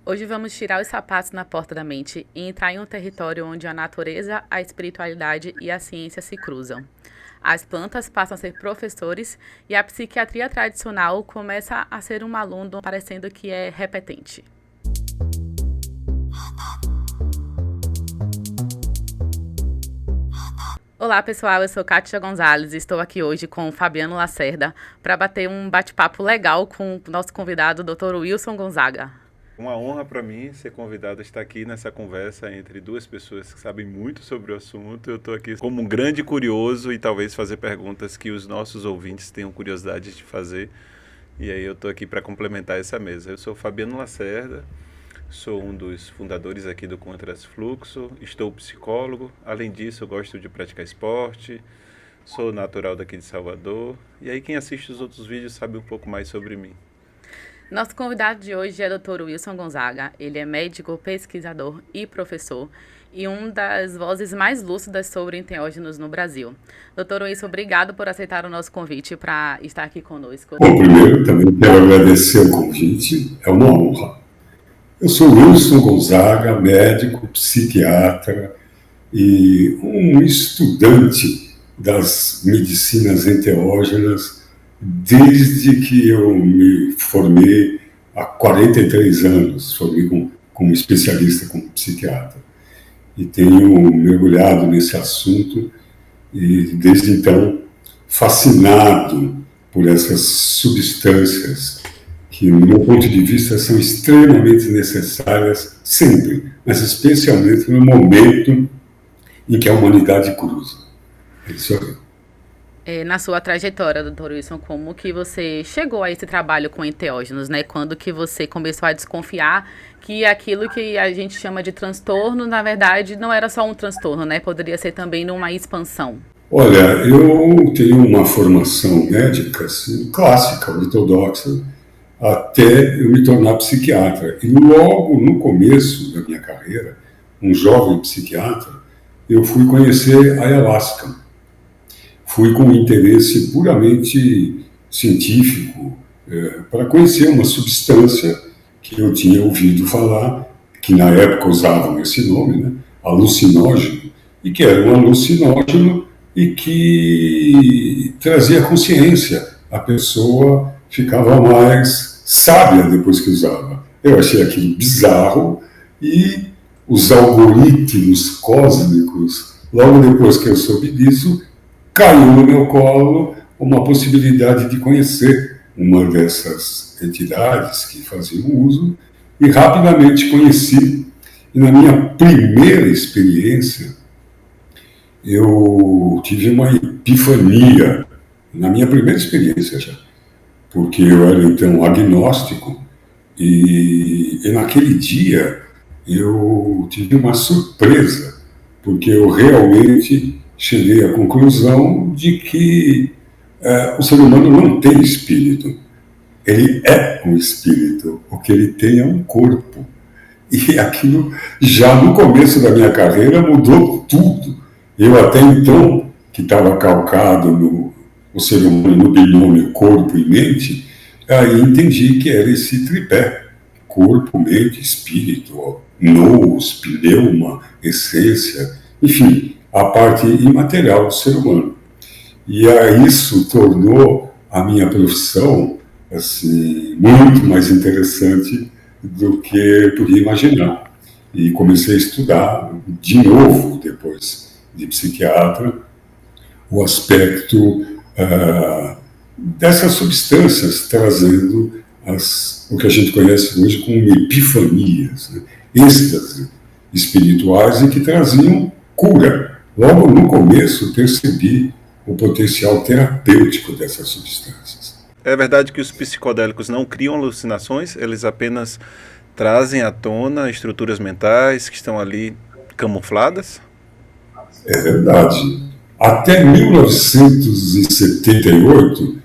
Hoje vamos tirar os sapatos na porta da mente e entrar em um território onde a natureza, a espiritualidade e a ciência se cruzam. As plantas passam a ser professores e a psiquiatria tradicional começa a ser um aluno parecendo que é repetente. Olá pessoal, eu sou Kátia Gonzalez e estou aqui hoje com o Fabiano Lacerda para bater um bate-papo legal com o nosso convidado, Dr. Wilson Gonzaga. Uma honra para mim ser convidado a estar aqui nessa conversa entre duas pessoas que sabem muito sobre o assunto. Eu estou aqui como um grande curioso e talvez fazer perguntas que os nossos ouvintes tenham curiosidade de fazer. E aí eu estou aqui para complementar essa mesa. Eu sou Fabiano Lacerda, sou um dos fundadores aqui do Contras Fluxo, estou psicólogo. Além disso, eu gosto de praticar esporte, sou natural daqui de Salvador. E aí quem assiste os outros vídeos sabe um pouco mais sobre mim. Nosso convidado de hoje é o Dr. Wilson Gonzaga. Ele é médico, pesquisador e professor e uma das vozes mais lúcidas sobre enteógenos no Brasil. Dr. Wilson, obrigado por aceitar o nosso convite para estar aqui conosco. Bom, primeiro, também quero agradecer o convite, é uma honra. Eu sou Wilson Gonzaga, médico, psiquiatra e um estudante das medicinas enteógenas desde que eu me formei há 43 anos, formei como especialista, como psiquiatra. E tenho mergulhado nesse assunto e, desde então, fascinado por essas substâncias que, no meu ponto de vista, são extremamente necessárias sempre, mas especialmente no momento em que a humanidade cruza. É isso aí. Na sua trajetória, Dr. Wilson, como que você chegou a esse trabalho com enteógenos, né? Quando que você começou a desconfiar que aquilo que a gente chama de transtorno, na verdade, não era só um transtorno, né? Poderia ser também numa expansão. Olha, eu tenho uma formação médica assim, clássica, ortodoxa, até eu me tornar psiquiatra. E logo no começo da minha carreira, um jovem psiquiatra, eu fui conhecer a ayahuasca. Fui com um interesse puramente científico, para conhecer uma substância que eu tinha ouvido falar, que na época usavam esse nome, né, alucinógeno, e que era um alucinógeno e que trazia consciência. A pessoa ficava mais sábia depois que usava. Eu achei aquilo bizarro e os algoritmos cósmicos, logo depois que eu soube disso, caiu no meu colo uma possibilidade de conhecer uma dessas entidades que faziam uso e rapidamente conheci. E na minha primeira experiência, eu tive uma epifania, na minha primeira experiência já, porque eu era então agnóstico e naquele dia eu tive uma surpresa, porque eu realmente cheguei à conclusão de que o ser humano não tem espírito. Ele é um espírito. O que ele tem é um corpo. E aquilo, já no começo da minha carreira, mudou tudo. Eu até então, que estava calcado no ser humano, no binômio corpo e mente, aí entendi que era esse tripé. Corpo, mente, espírito, nous, pneuma, essência, enfim, a parte imaterial do ser humano. E isso tornou a minha profissão assim, muito mais interessante do que eu podia imaginar. E comecei a estudar de novo, depois de psiquiatra, o aspecto dessas substâncias, trazendo o que a gente conhece hoje como epifanias, né? Êxtase espirituais e que traziam cura. Logo no começo percebi o potencial terapêutico dessas substâncias. É verdade que os psicodélicos não criam alucinações, eles apenas trazem à tona estruturas mentais que estão ali camufladas? É verdade. Até 1978,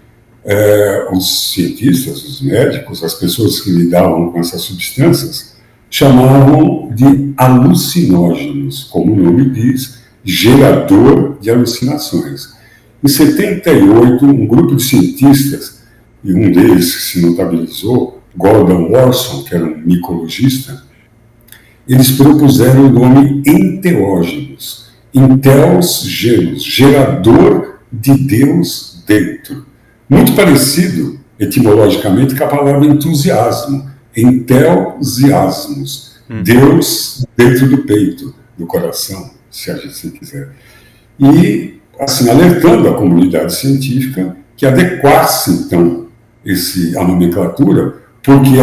os cientistas, os médicos, as pessoas que lidavam com essas substâncias, chamavam de alucinógenos, como o nome diz, gerador de alucinações. Em 78, um grupo de cientistas, e um deles que se notabilizou, Gordon Wasson, que era um micologista, eles propuseram o nome enteógenos, enteos genos, gerador de Deus dentro. Muito parecido, etimologicamente, com a palavra entusiasmo, entelsiasmos, Deus dentro do peito, do coração, se a gente quiser. E, assim, alertando a comunidade científica que adequasse, então, a nomenclatura, porque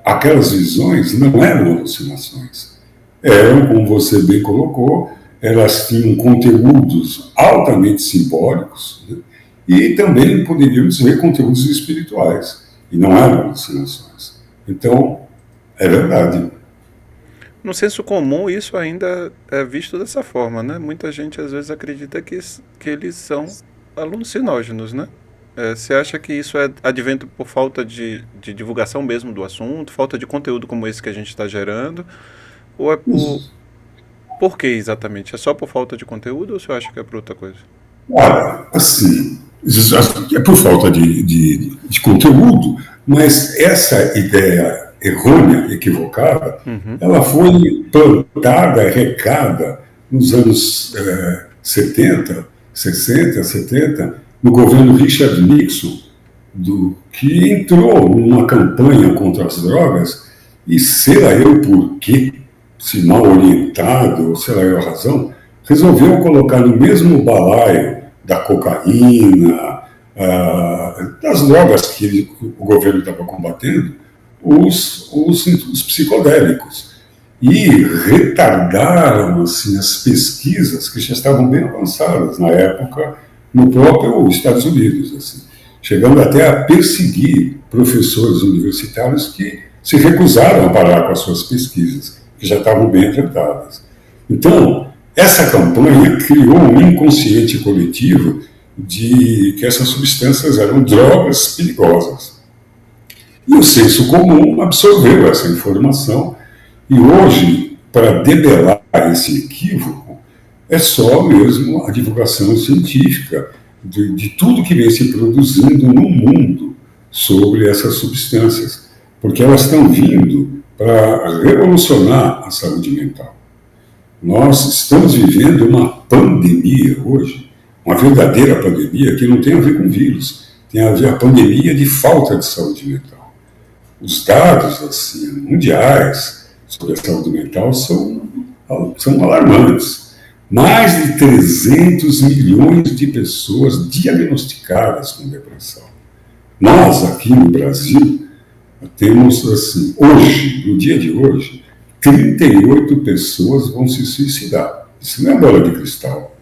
aquelas visões não eram alucinações. Eram, como você bem colocou, elas tinham conteúdos altamente simbólicos, né? E também poderíamos dizer conteúdos espirituais, e não eram alucinações. Então, é verdade. No senso comum, isso ainda é visto dessa forma, né? Muita gente, às vezes, acredita que eles são alucinógenos, né? Você acha que isso é advento por falta de divulgação mesmo do assunto, falta de conteúdo como esse que a gente está gerando, ou é por que exatamente? É só por falta de conteúdo ou você acha que é por outra coisa? Olha, assim, é por falta de conteúdo, mas essa ideia errônea, equivocada, ela foi plantada, regada nos anos 70, 60, 70, no governo Richard Nixon, que entrou numa campanha contra as drogas, e sei lá eu por quê, se mal orientado, ou sei lá eu a razão, resolveu colocar no mesmo balaio da cocaína, das drogas que o governo estava combatendo, os psicodélicos. E retardaram assim, as pesquisas que já estavam bem avançadas na época no próprio Estados Unidos, assim, chegando até a perseguir professores universitários que se recusaram a parar com as suas pesquisas, que já estavam bem adiantadas. Então, essa campanha criou um inconsciente coletivo de que essas substâncias eram drogas perigosas. E o senso comum absorveu essa informação e hoje, para debelar esse equívoco, é só mesmo a divulgação científica de tudo que vem se produzindo no mundo sobre essas substâncias, porque elas estão vindo para revolucionar a saúde mental. Nós estamos vivendo uma pandemia hoje, uma verdadeira pandemia que não tem a ver com vírus, tem a ver com a pandemia de falta de saúde mental. Os dados assim, mundiais sobre a saúde mental são alarmantes. Mais de 300 milhões de pessoas diagnosticadas com depressão. Nós, aqui no Brasil, temos, assim, hoje, no dia de hoje, 38 pessoas vão se suicidar. Isso não é bola de cristal.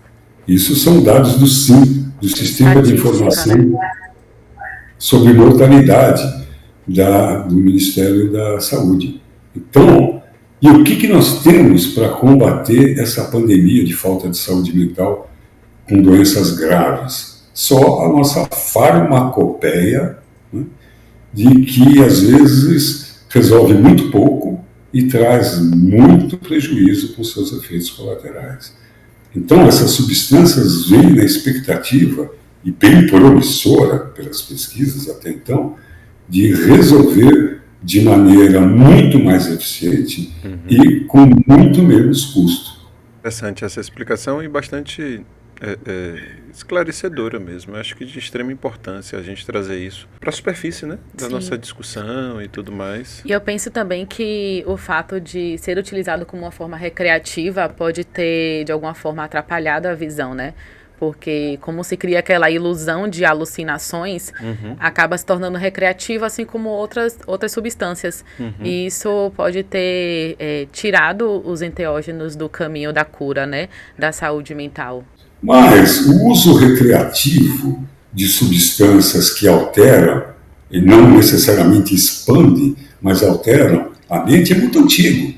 Isso são dados do SIM, do Sistema de Informação sobre Mortalidade do Ministério da Saúde. Então, e o que nós temos para combater essa pandemia de falta de saúde mental com doenças graves? Só a nossa farmacopeia, né, de que às vezes resolve muito pouco e traz muito prejuízo com seus efeitos colaterais. Então, essas substâncias vêm na expectativa, e bem promissora pelas pesquisas até então, de resolver de maneira muito mais eficiente e com muito menos custo. Interessante essa explicação e bastante esclarecedora mesmo. Eu acho que de extrema importância a gente trazer isso para a superfície, né, da nossa discussão e tudo mais. E eu penso também que o fato de ser utilizado como uma forma recreativa pode ter, de alguma forma, atrapalhado a visão, né? Porque como se cria aquela ilusão de alucinações, acaba se tornando recreativo, assim como outras substâncias. E isso pode ter tirado os enteógenos do caminho da cura, né, da saúde mental. Mas o uso recreativo de substâncias que alteram, e não necessariamente expandem, mas alteram a mente, é muito antigo.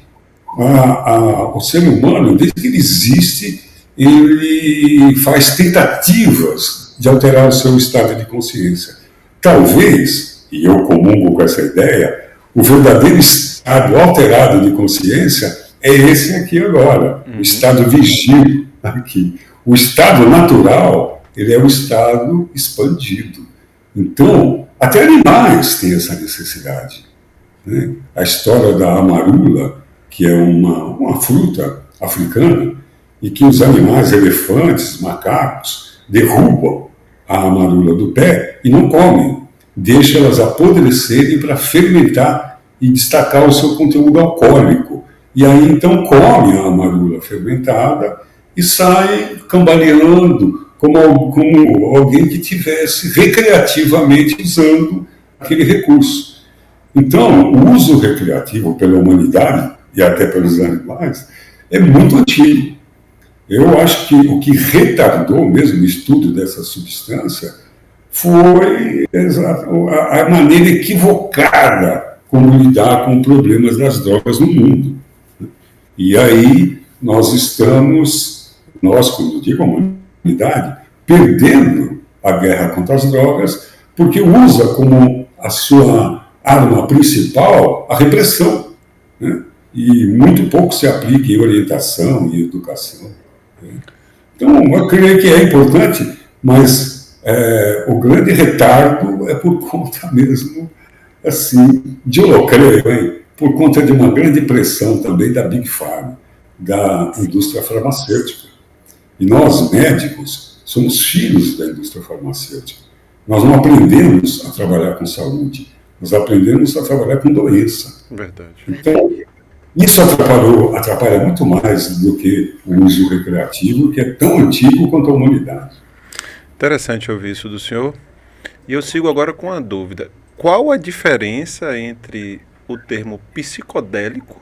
O ser humano, desde que ele existe, ele faz tentativas de alterar o seu estado de consciência. Talvez, e eu comungo com essa ideia, o verdadeiro estado alterado de consciência é esse aqui agora, o estado vigílio aqui. O estado natural, ele é um estado expandido. Então, até animais têm essa necessidade. né? A história da amarula, que é uma fruta africana, e que os animais, elefantes, macacos, derrubam a amarula do pé e não comem. Deixam elas apodrecerem para fermentar e destacar o seu conteúdo alcoólico. E aí então come a amarula fermentada e sai cambaleando como alguém que estivesse recreativamente usando aquele recurso. Então, o uso recreativo pela humanidade e até pelos animais é muito antigo. Eu acho que o que retardou mesmo o estudo dessa substância foi a maneira equivocada como lidar com problemas das drogas no mundo. E aí nós estamos, quando digo a humanidade, perdendo a guerra contra as drogas, porque usa como a sua arma principal a repressão, né? E muito pouco se aplica em orientação e educação. Então, eu creio que é importante, mas o grande retardo é por conta mesmo, assim, eu creio, por conta de uma grande pressão também da Big Pharma, da indústria farmacêutica. E nós, médicos, somos filhos da indústria farmacêutica. Nós não aprendemos a trabalhar com saúde, nós aprendemos a trabalhar com doença. Verdade. Então, isso atrapalha muito mais do que o uso recreativo, que é tão antigo quanto a humanidade. Interessante ouvir isso do senhor. E eu sigo agora com uma dúvida. Qual a diferença entre o termo psicodélico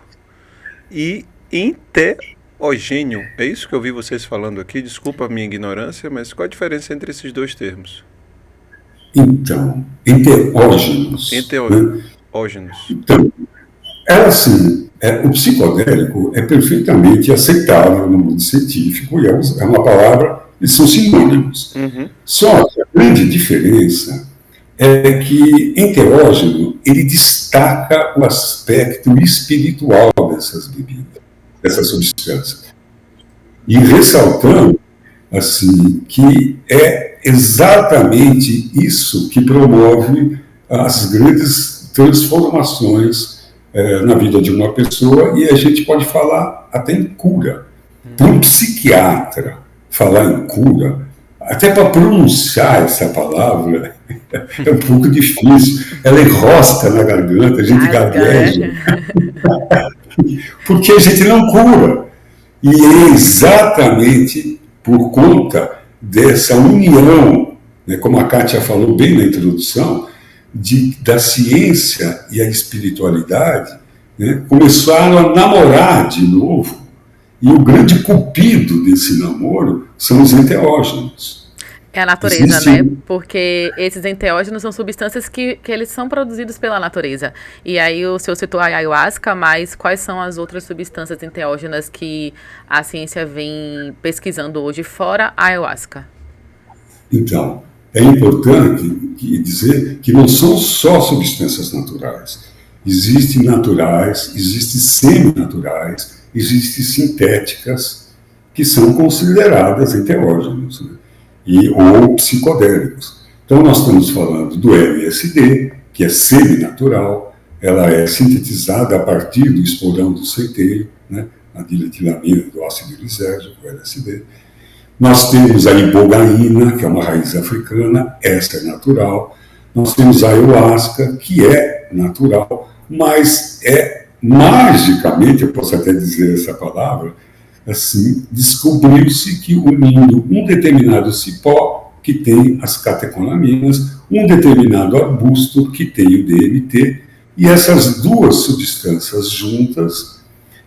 e enteogênio? É isso que eu vi vocês falando aqui. Desculpa a minha ignorância, mas qual a diferença entre esses dois termos? Então, enteógenos. Enteógenos. Então, assim, o psicodélico é perfeitamente aceitável no mundo científico e é uma palavra, eles são sinônimos. Uhum. Só que a grande diferença é que enteógeno, ele destaca o aspecto espiritual dessas bebidas, dessas substâncias. E ressaltando, assim, que é exatamente isso que promove as grandes transformações na vida de uma pessoa, e a gente pode falar até em cura. Para um psiquiatra falar em cura, até para pronunciar essa palavra, é um pouco difícil. Ela enrosca na garganta, a gente gagueja. Porque a gente não cura. E é exatamente por conta dessa união, né, como a Kátia falou bem na introdução, da ciência e a espiritualidade, né, começaram a namorar de novo. E o grande cupido desse namoro são os enteógenos. É a natureza, né? Porque esses enteógenos são substâncias que eles são produzidos pela natureza. E aí o senhor citou a ayahuasca, mas quais são as outras substâncias enteógenas que a ciência vem pesquisando hoje, fora a ayahuasca? Então, é importante dizer que não são só substâncias naturais. Existem naturais, existem semi-naturais, existem sintéticas, que são consideradas enteógenos, né? Ou psicodélicos. Então, nós estamos falando do LSD, que é semi-natural, ela é sintetizada a partir do esporão do centeio, né? A diletilamina do ácido lisérgico, o LSD. Nós temos a ibogaína, que é uma raiz africana, essa é natural. Nós temos a ayahuasca, que é natural, mas magicamente, eu posso até dizer essa palavra, assim, descobriu-se que unindo um determinado cipó, que tem as catecolaminas, um determinado arbusto, que tem o DMT, e essas duas substâncias juntas,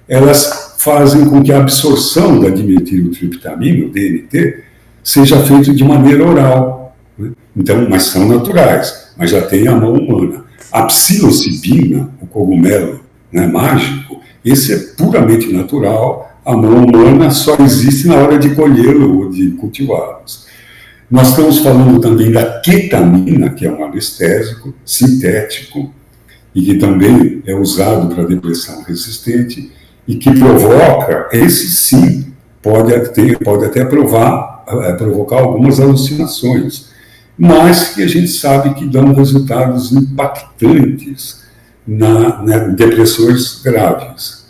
elas fazem com que a absorção da dimetiltriptamina, o DMT, seja feita de maneira oral, né? Então, mas são naturais, mas já tem a mão humana. A psilocibina, o cogumelo, né, mágico, esse é puramente natural, a mão humana só existe na hora de colhê-lo ou de cultivá-los. Nós estamos falando também da ketamina, que é um anestésico sintético, e que também é usado para depressão resistente, e que provoca, esse sim, pode até provocar algumas alucinações, mas que a gente sabe que dão resultados impactantes em depressões graves.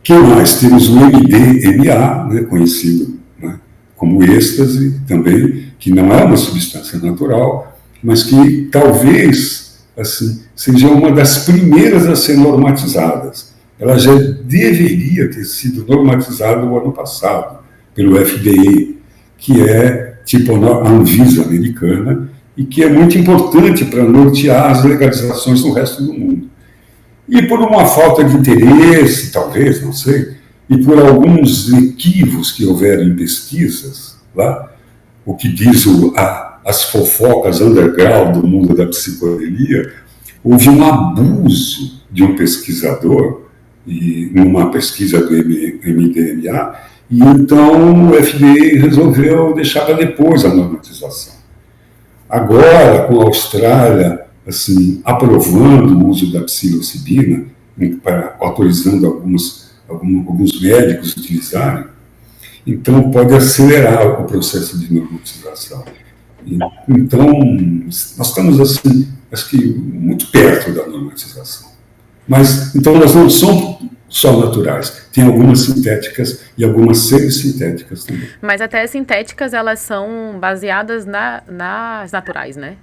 Que mais? Temos o MDMA, né, conhecido, né, como êxtase também, que não é uma substância natural, mas que talvez assim, seja uma das primeiras a ser normatizadas. Ela já deveria ter sido normatizada no ano passado pelo FDA, que é tipo a Anvisa americana, e que é muito importante para nortear as legalizações no resto do mundo. E por uma falta de interesse, talvez, não sei, e por alguns equívocos que houveram em pesquisas, lá, o que diz as fofocas underground do mundo da psicodelia, houve um abuso de um pesquisador, e numa pesquisa do MDMA, e então o FDA resolveu deixar para depois a normatização. Agora, com a Austrália assim, aprovando o uso da psilocibina, autorizando alguns médicos utilizarem, então pode acelerar o processo de normatização. Então, nós estamos, assim, acho que muito perto da normatização. Mas, então, elas não são só naturais. Tem algumas sintéticas e algumas semi-sintéticas também. Mas até as sintéticas, elas são baseadas nas naturais, né?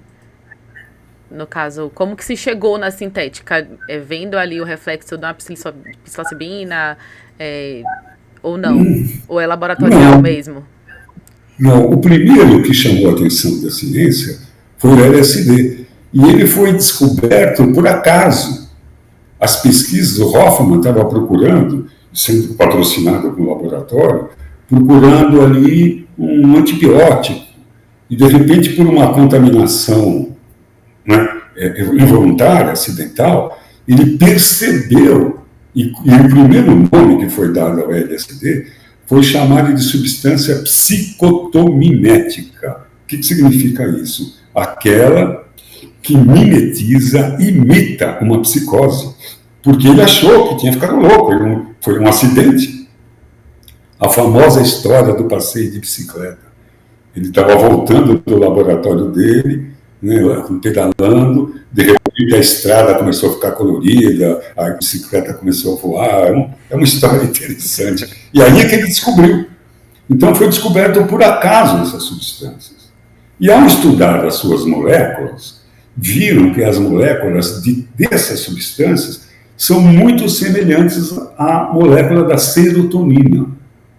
No caso, como que se chegou na sintética? Vendo ali o reflexo da psilocibina, ou não? Ou é laboratorial não, mesmo? Não, o primeiro que chamou a atenção da ciência foi o LSD. E ele foi descoberto por acaso. As pesquisas, o Hoffman estava procurando, sendo patrocinado pelo laboratório, procurando ali um antibiótico. E, de repente, por uma contaminação, né, involuntária, acidental, ele percebeu, e o primeiro nome que foi dado ao LSD foi chamado de substância psicotomimética. O que significa isso? Aquela que mimetiza, imita uma psicose, porque ele achou que tinha ficado louco, foi um acidente. A famosa história do passeio de bicicleta. Ele estava voltando do laboratório dele, né, pedalando, de repente a estrada começou a ficar colorida, a bicicleta começou a voar, é uma história interessante. E aí é que ele descobriu. Então foi descoberto por acaso essas substâncias. E ao estudar as suas moléculas, viram que as moléculas dessas substâncias são muito semelhantes à molécula da serotonina,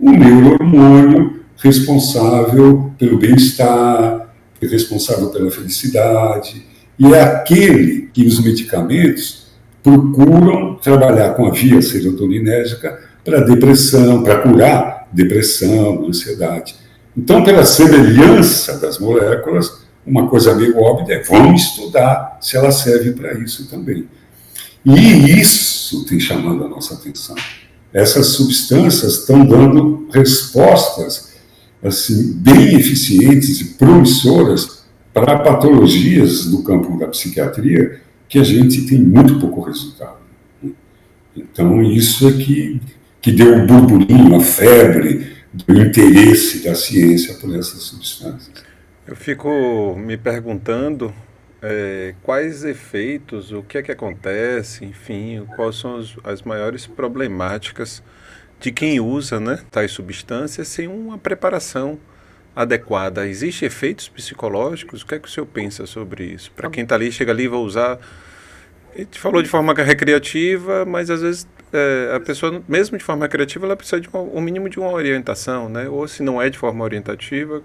um neurohormônio responsável pelo bem-estar, responsável pela felicidade, e é aquele que os medicamentos procuram trabalhar com a via serotoninérgica para depressão, para curar depressão, ansiedade. Então, pela semelhança das moléculas, uma coisa meio óbvia é vamos estudar se ela serve para isso também. E isso tem chamado a nossa atenção. Essas substâncias estão dando respostas assim, bem eficientes e promissoras para patologias do campo da psiquiatria que a gente tem muito pouco resultado. Então, isso é que deu o burburinho, a febre do interesse da ciência por essas substâncias. Eu fico me perguntando quais efeitos, o que é que acontece, enfim, quais são as maiores problemáticas de quem usa, né, tais substâncias sem uma preparação adequada. Existem efeitos psicológicos? O que é que o senhor pensa sobre isso? Para quem está ali, chega ali e vai usar... A gente falou de forma recreativa, mas às vezes a pessoa, mesmo de forma recreativa, ela precisa de um mínimo de uma orientação, né? Ou se não é de forma orientativa...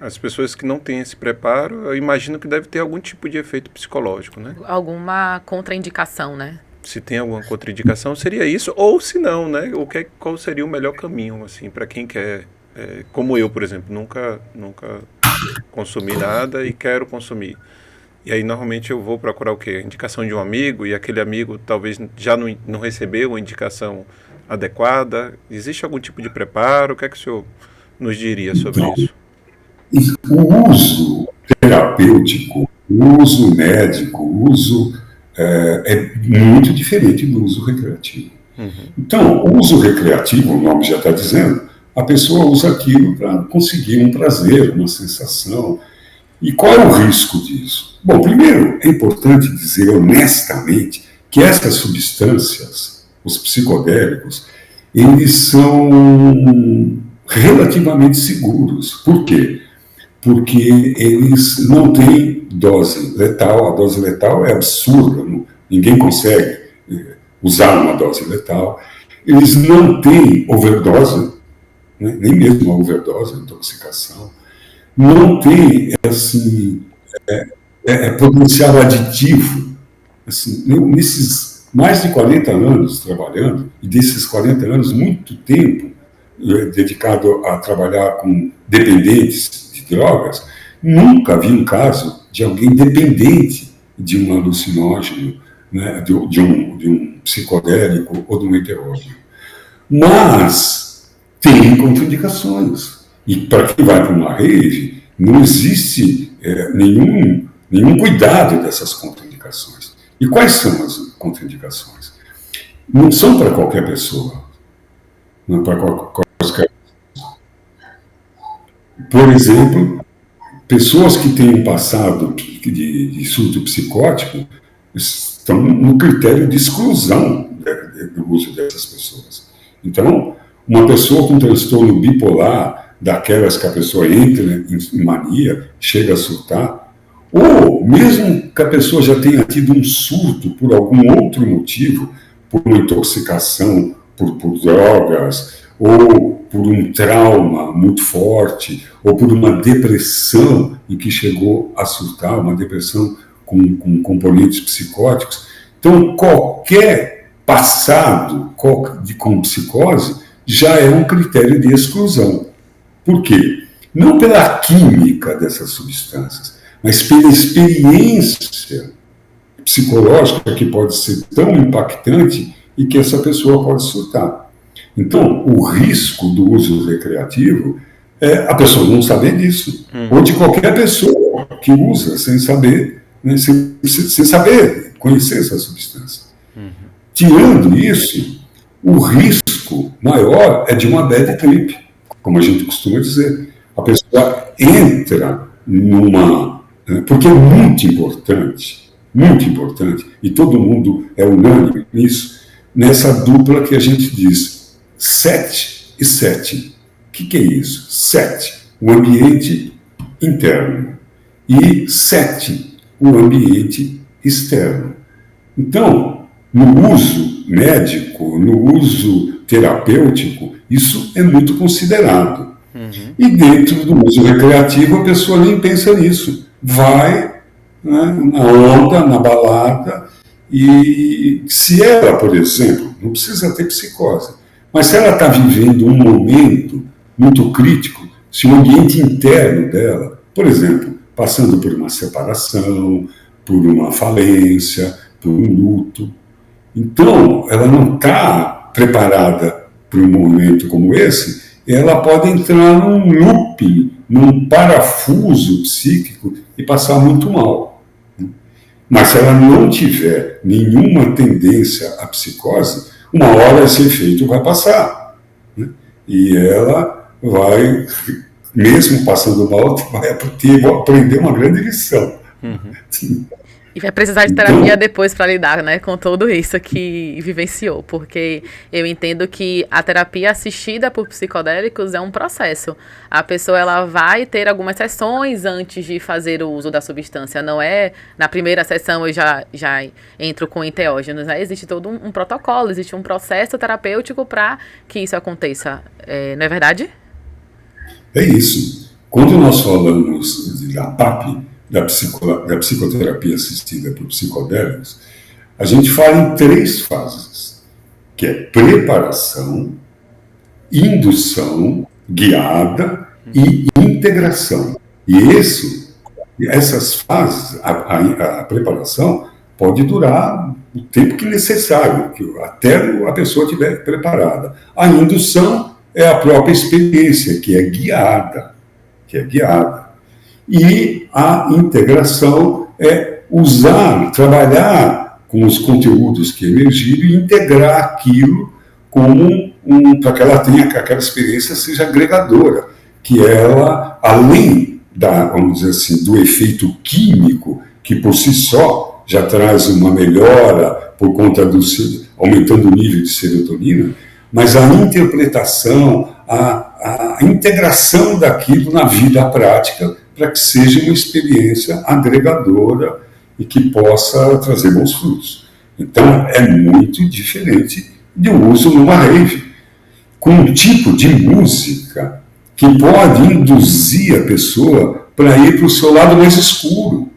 As pessoas que não têm esse preparo, eu imagino que deve ter algum tipo de efeito psicológico, né? Alguma contraindicação, né? Se tem alguma contraindicação, seria isso, ou se não, né? Qual seria o melhor caminho, assim, para quem quer, como eu, por exemplo, nunca consumi nada e quero consumir. E aí, normalmente, eu vou procurar o quê? A indicação de um amigo, e aquele amigo talvez já não recebeu uma indicação adequada. Existe algum tipo de preparo? O que é que o senhor nos diria sobre isso? O uso terapêutico, o uso médico, o uso é muito diferente do uso recreativo. Uhum. Então, o uso recreativo, o nome já está dizendo, a pessoa usa aquilo para conseguir um prazer, uma sensação. E qual é o risco disso? Bom, primeiro, é importante dizer honestamente que essas substâncias, os psicodélicos, eles são relativamente seguros. Por quê? Porque eles não têm dose letal. A dose letal é absurda, ninguém consegue usar uma dose letal. Eles não têm overdose, né? Nem mesmo a overdose, a intoxicação. Não tem assim, potencial aditivo. Assim, nesses mais de 40 anos trabalhando, e desses 40 anos, muito tempo dedicado a trabalhar com dependentes de drogas, nunca vi um caso de alguém dependente de um alucinógeno, né, de um psicodélico ou de um enteógeno. Mas tem contraindicações. E para quem vai para uma rave, não existe nenhum cuidado dessas contraindicações. E quais são as contraindicações? Não são para qualquer pessoa. Não é para qualquer. Por exemplo, pessoas que têm um passado de surto psicótico estão no critério de exclusão do uso dessas pessoas. Então, uma pessoa com transtorno bipolar, daquelas que a pessoa entra em mania, chega a surtar, ou mesmo que a pessoa já tenha tido um surto por algum outro motivo, por uma intoxicação, por drogas, ou por um trauma muito forte, ou por uma depressão em que chegou a surtar, uma depressão com componentes psicóticos. Então, qualquer passado com psicose já é um critério de exclusão. Por quê? Não pela química dessas substâncias, mas pela experiência psicológica que pode ser tão impactante e que essa pessoa pode surtar. Então, o risco do uso recreativo é a pessoa não saber disso, ou de qualquer pessoa que usa sem saber, né, sem saber conhecer essa substância. Tirando isso, o risco maior é de uma bad trip, como a gente costuma dizer. A pessoa entra numa... Porque é muito importante, e todo mundo é unânime nisso, nessa dupla que a gente diz, 7 e 7. O que é isso? 7, o ambiente interno, e 7, o ambiente externo. Então, no uso médico, no uso terapêutico, isso é muito considerado. E dentro do uso recreativo, a pessoa nem pensa nisso. Vai, né, na onda, na balada, e se ela, por exemplo, não precisa ter psicose, mas se ela está vivendo um momento muito crítico, se o ambiente interno dela, por exemplo, passando por uma separação, por uma falência, por um luto, então ela não está preparada para um momento como esse, ela pode entrar num looping, num parafuso psíquico e passar muito mal. Mas se ela não tiver nenhuma tendência à psicose, uma hora esse efeito vai passar. E ela vai, mesmo passando mal, vai aprender uma grande lição. E vai precisar de terapia depois para lidar, né, com tudo isso que vivenciou, porque eu entendo que a terapia assistida por psicodélicos é um processo. A pessoa ela vai ter algumas sessões antes de fazer o uso da substância, não é na primeira sessão eu já entro com enteógenos, né? Existe todo um protocolo, existe um processo terapêutico para que isso aconteça, não é verdade? É isso. Quando nós falamos da PAP, da psicoterapia assistida por psicodélicos, a gente fala em 3 fases, que é preparação, indução, guiada e integração. E essas fases, a preparação pode durar o tempo que necessário, até a pessoa estiver preparada. A indução é a própria experiência, que é guiada. E a integração é trabalhar com os conteúdos que emergiram e integrar aquilo para que ela tenha, que aquela experiência seja agregadora, que ela, além vamos dizer assim, do efeito químico, que por si só já traz uma melhora por conta aumentando o nível de serotonina, mas a interpretação, a integração daquilo na vida prática para que seja uma experiência agregadora e que possa trazer bons frutos. Então, é muito diferente de um uso numa rave, com um tipo de música que pode induzir a pessoa para ir para o seu lado mais escuro.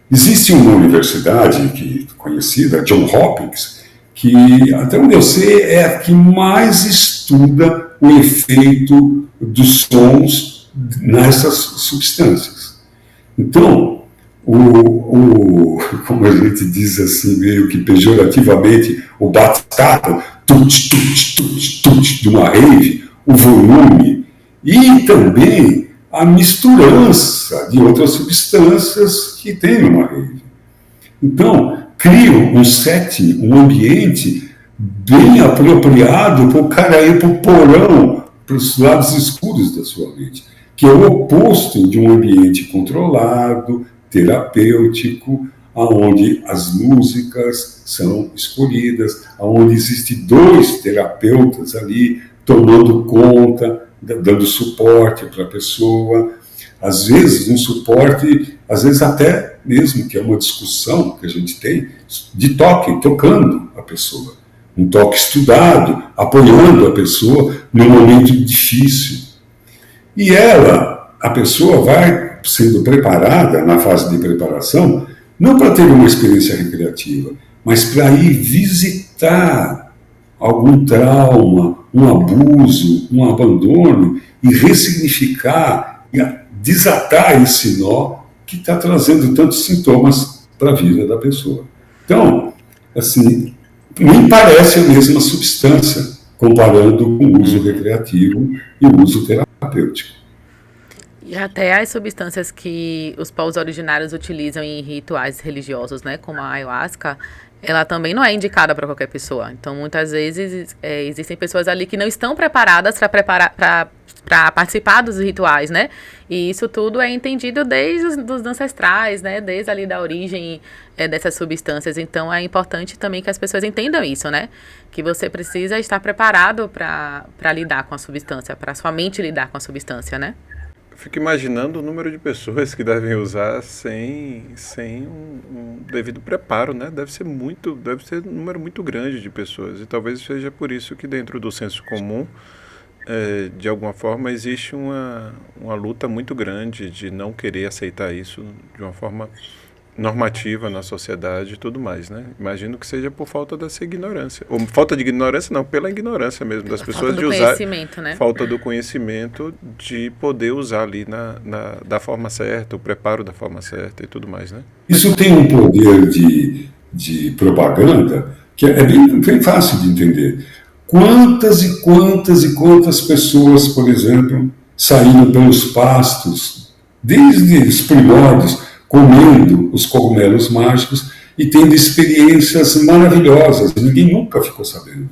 Existe uma universidade conhecida, John Hopkins, que, até onde eu sei, é a que mais estuda o efeito dos sons nessas substâncias. Então, como a gente diz assim, meio que pejorativamente, o batata, de uma rave, o volume, e também a misturança de outras substâncias que tem numa rave. Então, cria um setting, um ambiente bem apropriado para o cara ir para o porão, para os lados escuros da sua mente, que é o oposto de um ambiente controlado, terapêutico, onde as músicas são escolhidas, onde existem 2 terapeutas ali tomando conta, dando suporte para a pessoa, às vezes um suporte, às vezes até mesmo que é uma discussão que a gente tem, de toque, tocando a pessoa, um toque estudado, apoiando a pessoa num momento difícil. E a pessoa vai sendo preparada na fase de preparação, não para ter uma experiência recreativa, mas para ir visitar algum trauma, um abuso, um abandono, e ressignificar, e desatar esse nó que está trazendo tantos sintomas para a vida da pessoa. Então, assim, nem parece a mesma substância, comparando com o uso recreativo e o uso terapêutico. E até as substâncias que os povos originários utilizam em rituais religiosos, né, como a ayahuasca, ela também não é indicada para qualquer pessoa. Então, muitas vezes, existem pessoas ali que não estão preparadas para participar dos rituais, né? E isso tudo é entendido desde os ancestrais, né? Desde ali da origem dessas substâncias. Então, é importante também que as pessoas entendam isso, né? Que você precisa estar preparado para lidar com a substância, para sua mente lidar com a substância, né? Fico imaginando o número de pessoas que devem usar sem um devido preparo, né? Deve ser um número muito grande de pessoas. E talvez seja por isso que dentro do senso comum, de alguma forma, existe uma luta muito grande de não querer aceitar isso de uma forma normativa na sociedade e tudo mais, né? Imagino que seja por falta dessa ignorância. Ou falta de ignorância, não, pela ignorância mesmo das pessoas de usar. Falta do conhecimento, né? Falta do conhecimento de poder usar ali da forma certa, o preparo da forma certa e tudo mais, né? Isso tem um poder de propaganda que é bem fácil de entender. Quantas e quantas e quantas pessoas, por exemplo, saíram pelos pastos, desde os primórdios, comendo os cogumelos mágicos e tendo experiências maravilhosas. Ninguém nunca ficou sabendo.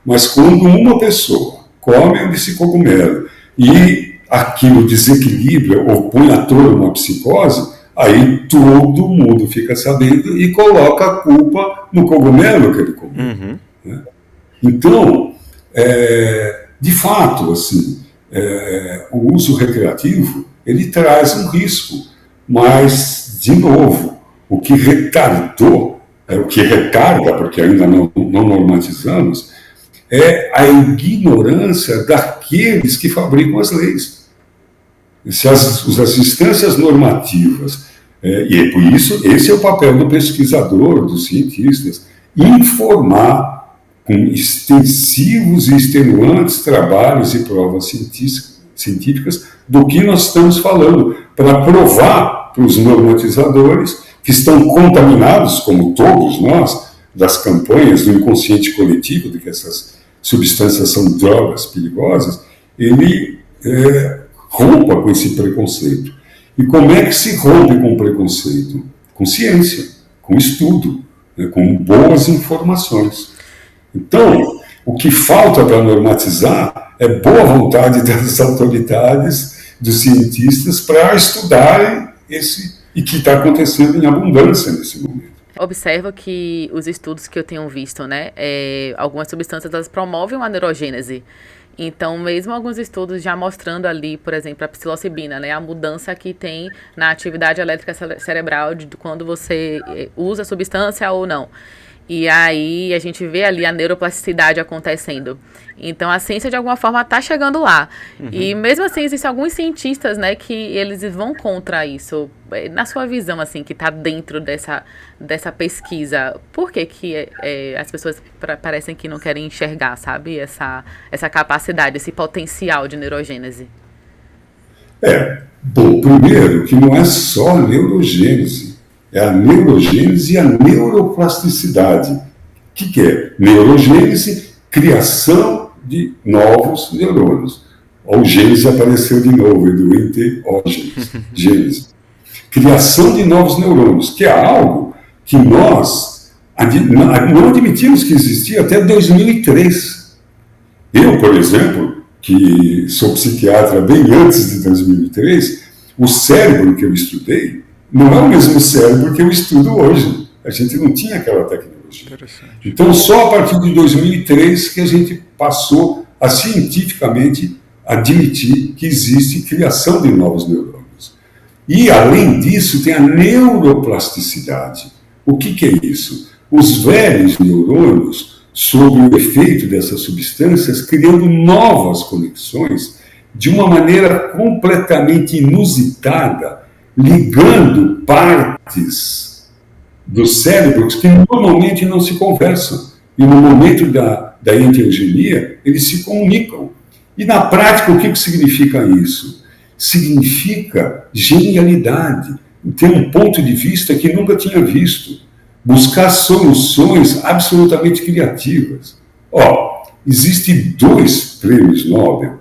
Mas quando uma pessoa come esse cogumelo e aquilo desequilibra ou põe à tona uma psicose, aí todo mundo fica sabendo e coloca a culpa no cogumelo que ele comeu. Uhum. Né? Então, de fato, assim, o uso recreativo, ele traz um risco, mas, de novo, o que retardou, o que retarda, porque ainda não normatizamos, é a ignorância daqueles que fabricam as leis. Se as instâncias normativas, e é por isso, esse é o papel do pesquisador, dos cientistas, informar com extensivos e extenuantes trabalhos e provas científicas do que nós estamos falando, para provar para os normatizadores que estão contaminados, como todos nós, das campanhas do inconsciente coletivo, de que essas substâncias são drogas perigosas, ele rompa com esse preconceito. E como é que se rompe com o preconceito? Com ciência, com estudo, né, com boas informações. Então, o que falta para normatizar é boa vontade das autoridades dos cientistas para estudarem esse, e que está acontecendo em abundância nesse momento. Observo que os estudos que eu tenho visto, né, algumas substâncias elas promovem uma neurogênese. Então, mesmo alguns estudos já mostrando ali, por exemplo, a psilocibina, né, a mudança que tem na atividade elétrica cerebral de quando você usa a substância ou não. E aí a gente vê ali a neuroplasticidade acontecendo. Então a ciência de alguma forma está chegando lá. E mesmo assim existem alguns cientistas, né, que eles vão contra isso. Na sua visão, assim, que está dentro dessa pesquisa, por que as pessoas parecem que não querem enxergar, sabe, essa capacidade, esse potencial de neurogênese? Bom, primeiro que não é só neurogênese. É a neurogênese e a neuroplasticidade. O que é? Neurogênese, criação de novos neurônios. O gênese apareceu de novo, do enteógenes, gênese. Criação de novos neurônios, que é algo que nós não admitimos que existia até 2003. Eu, por exemplo, que sou psiquiatra bem antes de 2003, o cérebro que eu estudei não é o mesmo cérebro que eu estudo hoje. A gente não tinha aquela tecnologia. Então, só a partir de 2003 que a gente passou a cientificamente admitir que existe criação de novos neurônios. E, além disso, tem a neuroplasticidade. O que é isso? Os velhos neurônios, sob o efeito dessas substâncias, criando novas conexões de uma maneira completamente inusitada, ligando partes dos cérebros que normalmente não se conversam. E no momento da enteogenia, eles se comunicam. E na prática, o que significa isso? Significa genialidade, ter um ponto de vista que nunca tinha visto, buscar soluções absolutamente criativas. Existem 2 prêmios Nobel,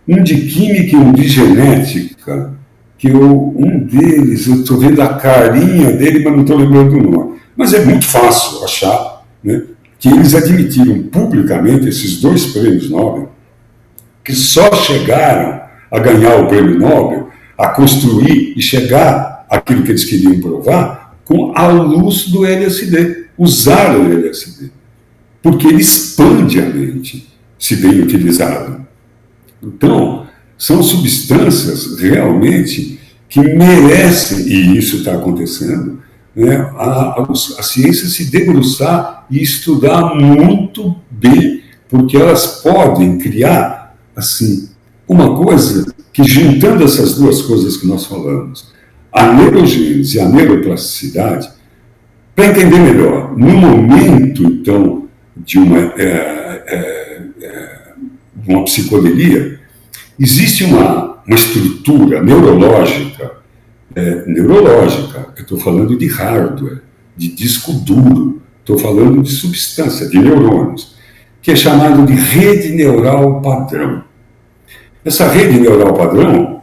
um de química e um de genética, que um deles, eu estou vendo a carinha dele, mas não estou lembrando o nome. Mas é muito fácil achar, né, que eles admitiram publicamente esses 2 prêmios Nobel, que só chegaram a ganhar o prêmio Nobel, a construir e chegar àquilo que eles queriam provar, com a luz do LSD. Usaram o LSD. Porque ele expande a mente, se bem utilizado. Então, são substâncias realmente que merecem, e isso está acontecendo, né, a ciência se debruçar e estudar muito bem, porque elas podem criar, assim, uma coisa que, juntando essas 2 coisas que nós falamos, a neurogênese e a neuroplasticidade, para entender melhor, no momento, então, de uma psicodelia, existe uma estrutura neurológica, eu estou falando de hardware, de disco duro, estou falando de substância, de neurônios, que é chamado de rede neural padrão. Essa rede neural padrão,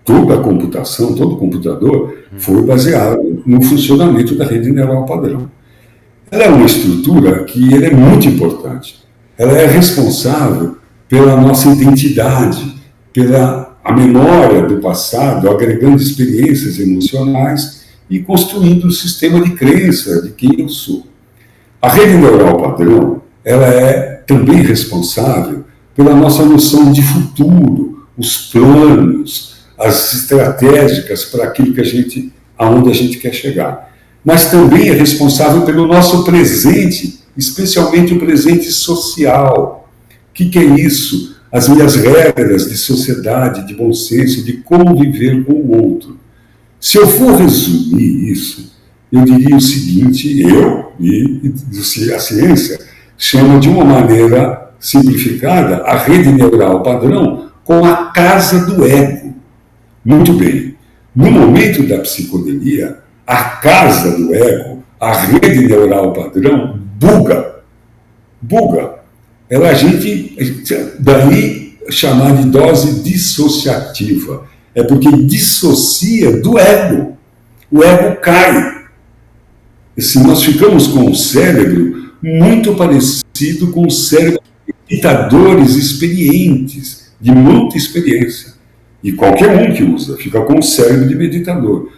toda a computação, todo o computador, foi baseado no funcionamento da rede neural padrão. Ela é uma estrutura que é muito importante. Ela é responsável pela nossa identidade, pela a memória do passado, agregando experiências emocionais e construindo um sistema de crença de quem eu sou. A rede neural padrão, ela é também responsável pela nossa noção de futuro, os planos, as estratégicas para aquilo que aonde a gente quer chegar. Mas também é responsável pelo nosso presente, especialmente o presente social. O que é isso? As minhas regras de sociedade, de bom senso, de como viver com o outro. Se eu for resumir isso, eu diria o seguinte, a ciência chama de uma maneira simplificada a rede neural padrão com a casa do ego. Muito bem. No momento da psicodelia, a casa do ego, a rede neural padrão, buga. Ela daí chamar de dose dissociativa. É porque dissocia do ego. O ego cai. Se nós ficamos com o cérebro muito parecido com o cérebro de imitadores experientes, de muita experiência. e qualquer um que usa, fica com o cérebro de meditador.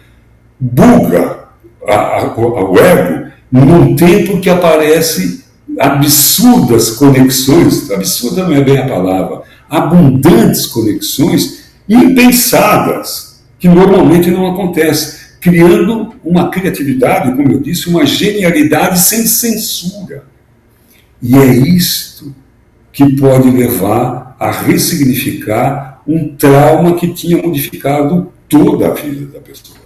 Buga o ego num tempo que aparece absurdas conexões, absurda não é bem a palavra, abundantes conexões impensadas, que normalmente não acontecem, criando uma criatividade, como eu disse, uma genialidade sem censura. E é isto que pode levar a ressignificar um trauma que tinha modificado toda a vida da pessoa.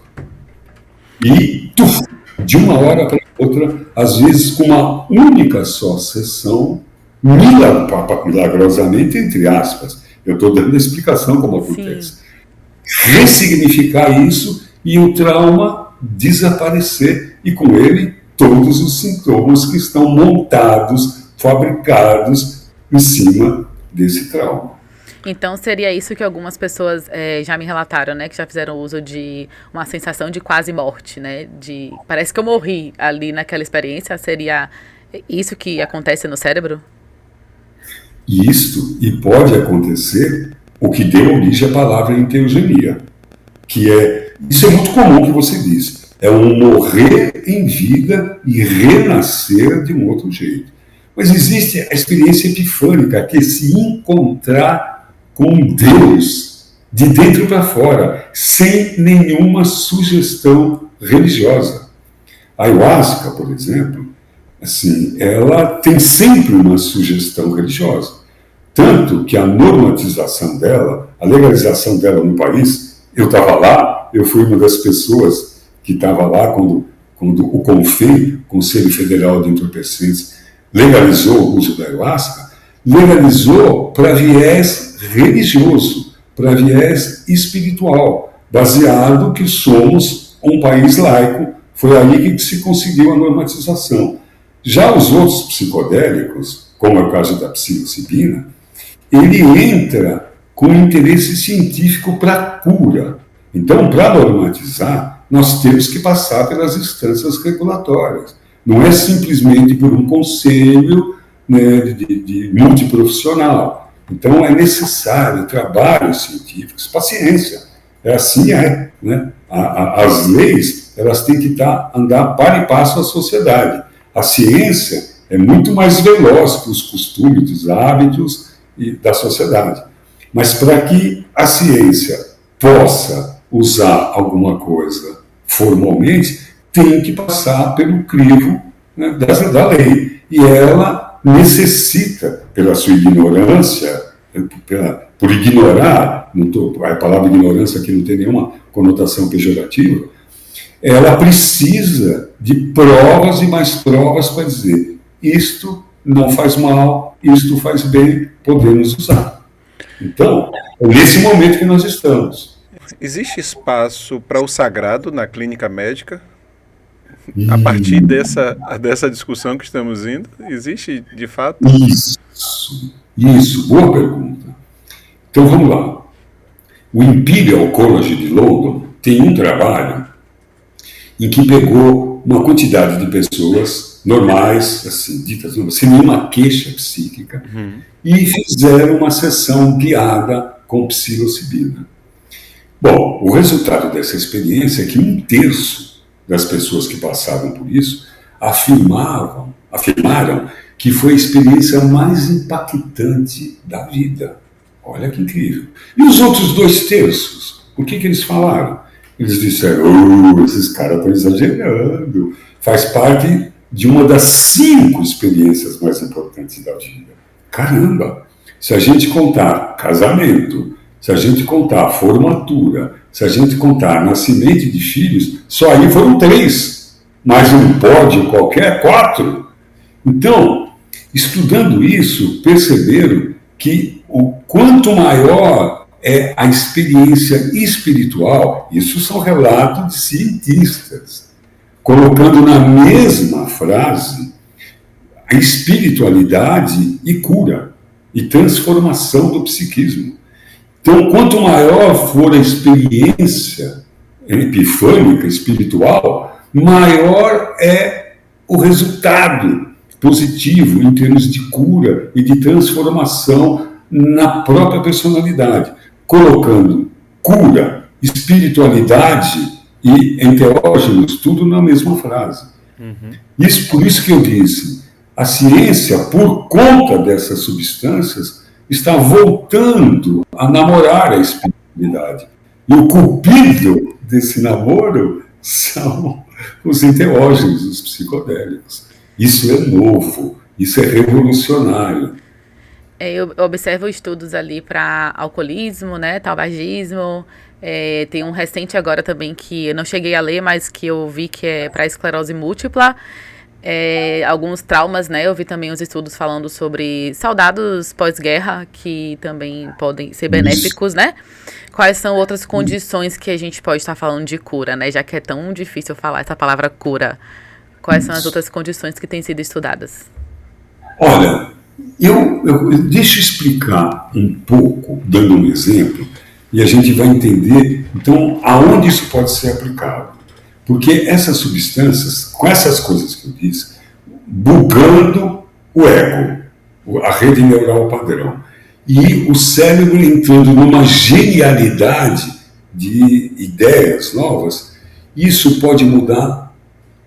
E, de uma hora para outra, às vezes com uma única só sessão, milagrosamente, entre aspas, eu estou dando a explicação como acontece, ressignificar isso e o trauma desaparecer, e com ele todos os sintomas que estão montados, fabricados em cima desse trauma. Então, seria isso que algumas pessoas já me relataram, né? Que já fizeram uso de uma sensação de quase morte, né? Parece que eu morri ali naquela experiência. Seria isso que acontece no cérebro? Isto, e pode acontecer o que deu origem à palavra enteogenia, que isso é muito comum que você diz, é um morrer em vida e renascer de um outro jeito. Mas existe a experiência epifânica, que é se encontrar com Deus de dentro para fora, sem nenhuma sugestão religiosa. A ayahuasca, por exemplo, assim, ela tem sempre uma sugestão religiosa. Tanto que a normatização dela, a legalização dela no país, eu estava lá, eu fui uma das pessoas que estava lá quando o CONFEI, Conselho Federal de Entorpecentes, legalizou o uso da ayahuasca, legalizou para viés religioso, para viés espiritual, baseado que somos um país laico, foi aí que se conseguiu a normatização. Já os outros psicodélicos, como é o caso da psilocibina, ele entra com interesse científico para a cura. Então, para normatizar, nós temos que passar pelas instâncias regulatórias. Não é simplesmente por um conselho, né, de multiprofissional. Então, é necessário trabalhos científicos, paciência. Assim né? As leis, elas têm que andar par e passo à sociedade. A ciência é muito mais veloz que os costumes, os hábitos da sociedade. Mas para que a ciência possa usar alguma coisa formalmente, tem que passar pelo crivo, né, da lei. E ela necessita, pela sua ignorância, por ignorar, a palavra ignorância aqui não tem nenhuma conotação pejorativa, ela precisa de provas e mais provas para dizer isto não faz mal, isto faz bem, podemos usar. Então, é nesse momento que nós estamos. Existe espaço para o sagrado na clínica médica? A partir dessa discussão que estamos indo, existe de fato? Isso, boa pergunta. Então vamos lá. O Imperial College de London tem um trabalho em que pegou uma quantidade de pessoas normais, assim, ditas sem nenhuma queixa psíquica, e fizeram uma sessão guiada com psilocibina. Bom, o resultado dessa experiência é que 1/3 das pessoas que passaram por isso afirmaram que foi a experiência mais impactante da vida. Olha que incrível. E os outros 2/3, o que eles falaram? Eles disseram, esses caras estão exagerando. Faz parte de uma das 5 experiências mais importantes da vida. Caramba! Se a gente contar casamento, se a gente contar formatura, se a gente contar nascimento de filhos, só aí foram 3. Mais um pódio qualquer, 4. Então, estudando isso, perceberam que o quanto maior é a experiência espiritual, isso são relatos de cientistas, colocando na mesma frase a espiritualidade e cura, e transformação do psiquismo. Então, quanto maior for a experiência epifânica, espiritual, maior é o resultado positivo em termos de cura e de transformação na própria personalidade, colocando cura, espiritualidade e enteógenos, tudo na mesma frase. Por isso que eu disse, a ciência, por conta dessas substâncias, está voltando a namorar a espiritualidade. E o cupido desse namoro são os enteógenos, os psicodélicos. Isso é novo, isso é revolucionário. Eu observo estudos ali para alcoolismo, né, tabagismo. Tem um recente agora também que eu não cheguei a ler, mas que eu vi que é para esclerose múltipla. Alguns traumas, né? Eu vi também os estudos falando sobre soldados pós-guerra, que também podem ser benéficos, né? Quais são outras condições que a gente pode estar falando de cura, né? Já que é tão difícil falar essa palavra cura. Quais são as outras condições que têm sido estudadas? Olha, deixa eu explicar um pouco, dando um exemplo, e a gente vai entender, então, aonde isso pode ser aplicado. Porque essas substâncias, com essas coisas que eu disse, bugando o ego, a rede neural padrão, e o cérebro entrando numa genialidade de ideias novas, isso pode mudar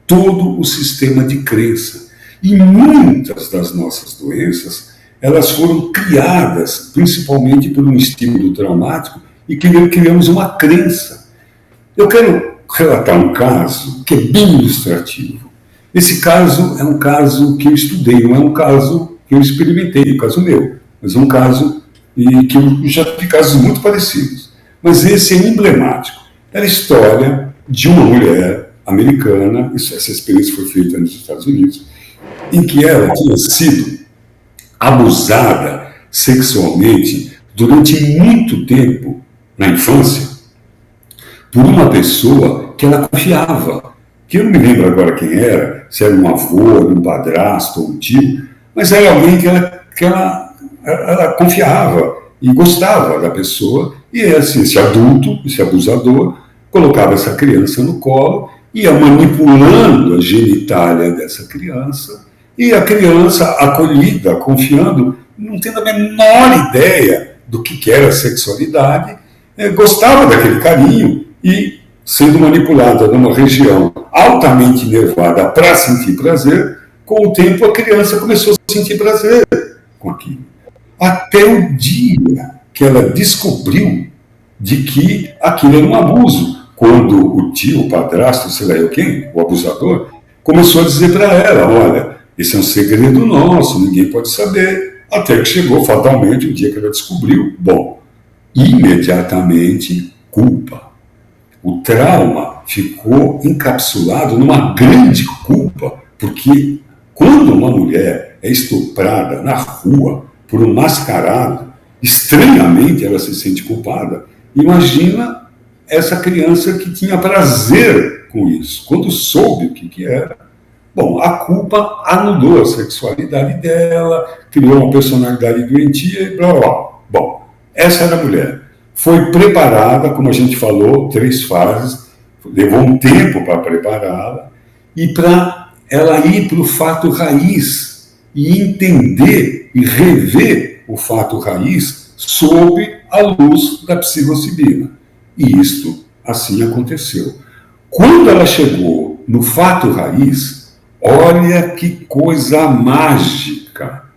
todo o sistema de crença. E muitas das nossas doenças, elas foram criadas principalmente por um estímulo traumático e criamos uma crença. Eu quero relatar um caso que é bem ilustrativo. Esse caso é um caso que eu estudei, não é um caso que eu experimentei, é um caso meu, mas é um caso que eu já vi casos muito parecidos. Mas esse é emblemático. É a história de uma mulher americana, essa experiência foi feita nos Estados Unidos, em que ela tinha sido abusada sexualmente durante muito tempo na infância por uma pessoa que ela confiava, que eu não me lembro agora quem era, se era um avô, um padrasto ou um tio, mas era alguém que ela confiava e gostava da pessoa, e assim, esse adulto, esse abusador, colocava essa criança no colo, ia manipulando a genitália dessa criança, e a criança acolhida, confiando, não tendo a menor ideia do que era sexualidade, gostava daquele carinho e, sendo manipulada numa região altamente nervada para sentir prazer, com o tempo a criança começou a sentir prazer com aquilo. Até o dia que ela descobriu de que aquilo era um abuso, quando o tio, o padrasto, sei lá eu quem, o abusador, começou a dizer para ela, olha, esse é um segredo nosso, ninguém pode saber, até que chegou fatalmente o dia que ela descobriu, bom, imediatamente culpa. O trauma ficou encapsulado numa grande culpa, porque quando uma mulher é estuprada na rua por um mascarado, estranhamente ela se sente culpada. Imagina essa criança que tinha prazer com isso, quando soube o que era. Bom, a culpa anulou a sexualidade dela, criou uma personalidade doentia e blá blá blá. Bom, essa era a mulher. Foi preparada, como a gente falou, 3 fases, levou um tempo para prepará-la, e para ela ir para o fato raiz e entender e rever o fato raiz sob a luz da psilocibina. E isto assim aconteceu. Quando ela chegou no fato raiz, olha que coisa mágica!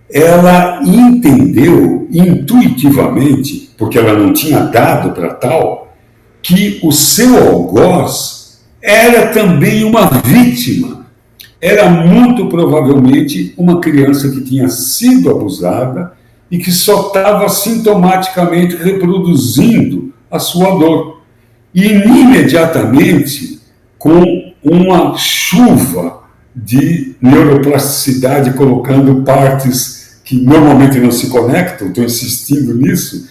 Ela entendeu intuitivamente, porque ela não tinha dado para tal, que o seu algoz era também uma vítima. Era muito provavelmente uma criança que tinha sido abusada e que só estava sintomaticamente reproduzindo a sua dor. E imediatamente, com uma chuva de neuroplasticidade, colocando partes que normalmente não se conectam, estou insistindo nisso,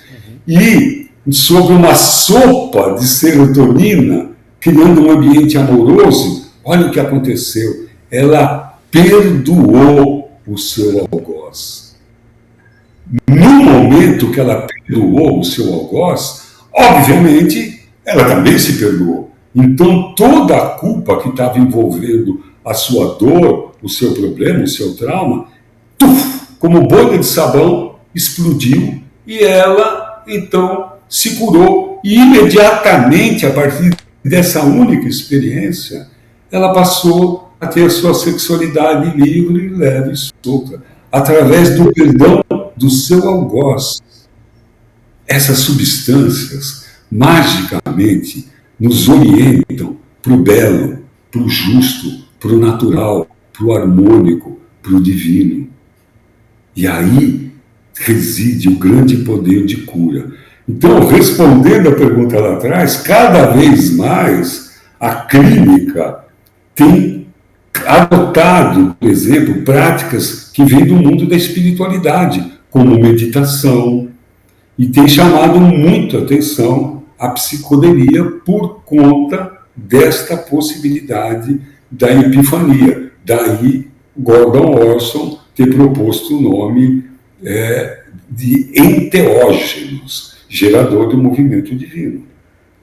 e sobre uma sopa de serotonina, criando um ambiente amoroso, olha o que aconteceu. Ela perdoou o seu algoz. No momento que ela perdoou o seu algoz, obviamente, ela também se perdoou. Então, toda a culpa que estava envolvendo a sua dor, o seu problema, o seu trauma, como bolha de sabão, explodiu e ela, então, se curou e imediatamente, a partir dessa única experiência, ela passou a ter a sua sexualidade livre, leve e solta, através do perdão do seu algoz. Essas substâncias, magicamente, nos orientam para o belo, para o justo, para o natural, para o harmônico, para o divino. E aí reside o grande poder de cura. Então, respondendo a pergunta lá atrás, cada vez mais a clínica tem adotado, por exemplo, práticas que vêm do mundo da espiritualidade, como meditação, e tem chamado muito a atenção a psicodelia por conta desta possibilidade da epifania. Daí, Gordon Orson ter proposto o nome de enteógenos, gerador do movimento divino.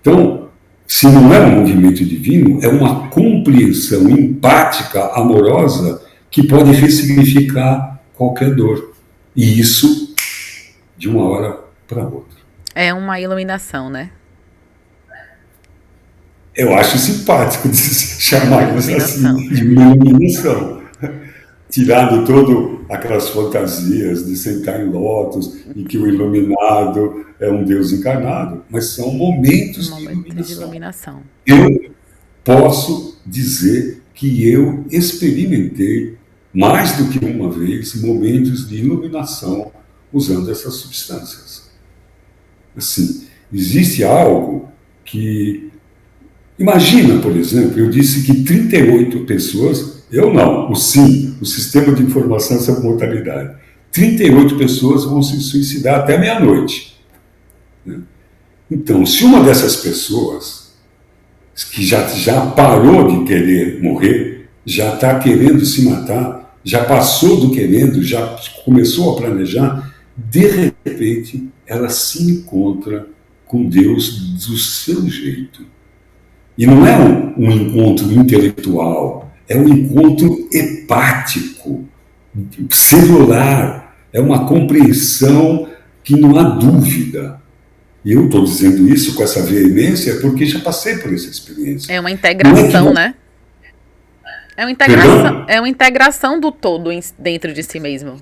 Então, se não é um movimento divino, é uma compreensão empática, amorosa, que pode ressignificar qualquer dor. E isso, de uma hora para outra. É uma iluminação, né? Eu acho simpático de chamar isso assim, de uma iluminação. Tirando todas aquelas fantasias de sentar em lótus e que o iluminado é um Deus encarnado, mas são momentos de iluminação. Eu posso dizer que eu experimentei mais do que uma vez momentos de iluminação usando essas substâncias. Assim, existe algo que... Imagina, por exemplo, eu disse que 38 pessoas, eu não, o SIM, o Sistema de Informação sobre Mortalidade, 38 pessoas vão se suicidar até meia-noite. Então, se uma dessas pessoas, que já parou de querer morrer, já está querendo se matar, já passou do querendo, já começou a planejar, de repente, ela se encontra com Deus do seu jeito. E não é um encontro intelectual, é um encontro hepático, celular, é uma compreensão que não há dúvida. E eu estou dizendo isso com essa veemência porque já passei por essa experiência. É uma integração, né? É uma integração do todo dentro de si mesmo.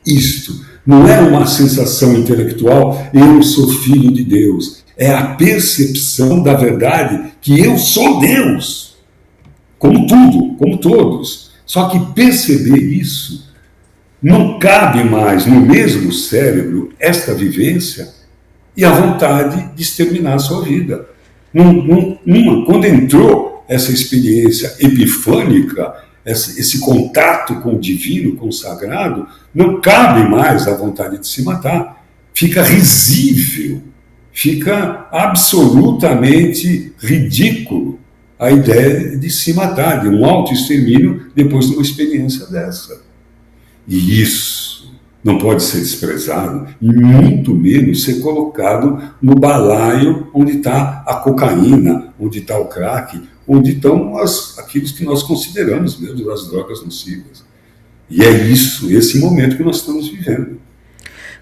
Isto não é uma sensação intelectual, eu sou filho de Deus. É a percepção da verdade que eu sou Deus. Como tudo, como todos. Só que perceber isso não cabe mais no mesmo cérebro esta vivência e a vontade de exterminar a sua vida. Quando entrou essa experiência epifânica, esse contato com o divino, com o sagrado, não cabe mais a vontade de se matar. Fica risível, fica absolutamente ridículo a ideia de se matar, de um autoextermínio depois de uma experiência dessa. E isso não pode ser desprezado, e muito menos ser colocado no balaio onde está a cocaína, onde está o crack, onde estão aqueles que nós consideramos mesmo as drogas nocivas. E é isso, esse momento que nós estamos vivendo.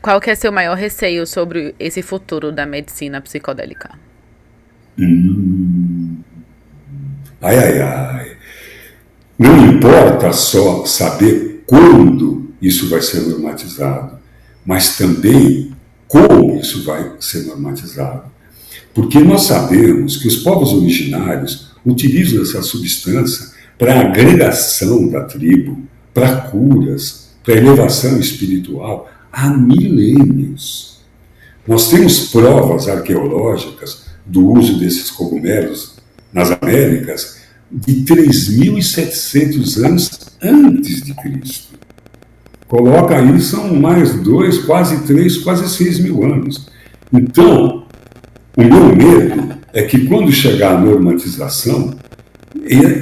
Qual que é seu maior receio sobre esse futuro da medicina psicodélica? Não importa só saber quando isso vai ser normatizado, mas também como isso vai ser normatizado. Porque nós sabemos que os povos originários utilizam essa substância para a agregação da tribo, para curas, para elevação espiritual, há milênios. Nós temos provas arqueológicas do uso desses cogumelos nas Américas de 3.700 anos antes de Cristo. Coloca aí, são mais 2, quase 3, quase 6 mil anos. Então, o meu medo é que quando chegar a normatização,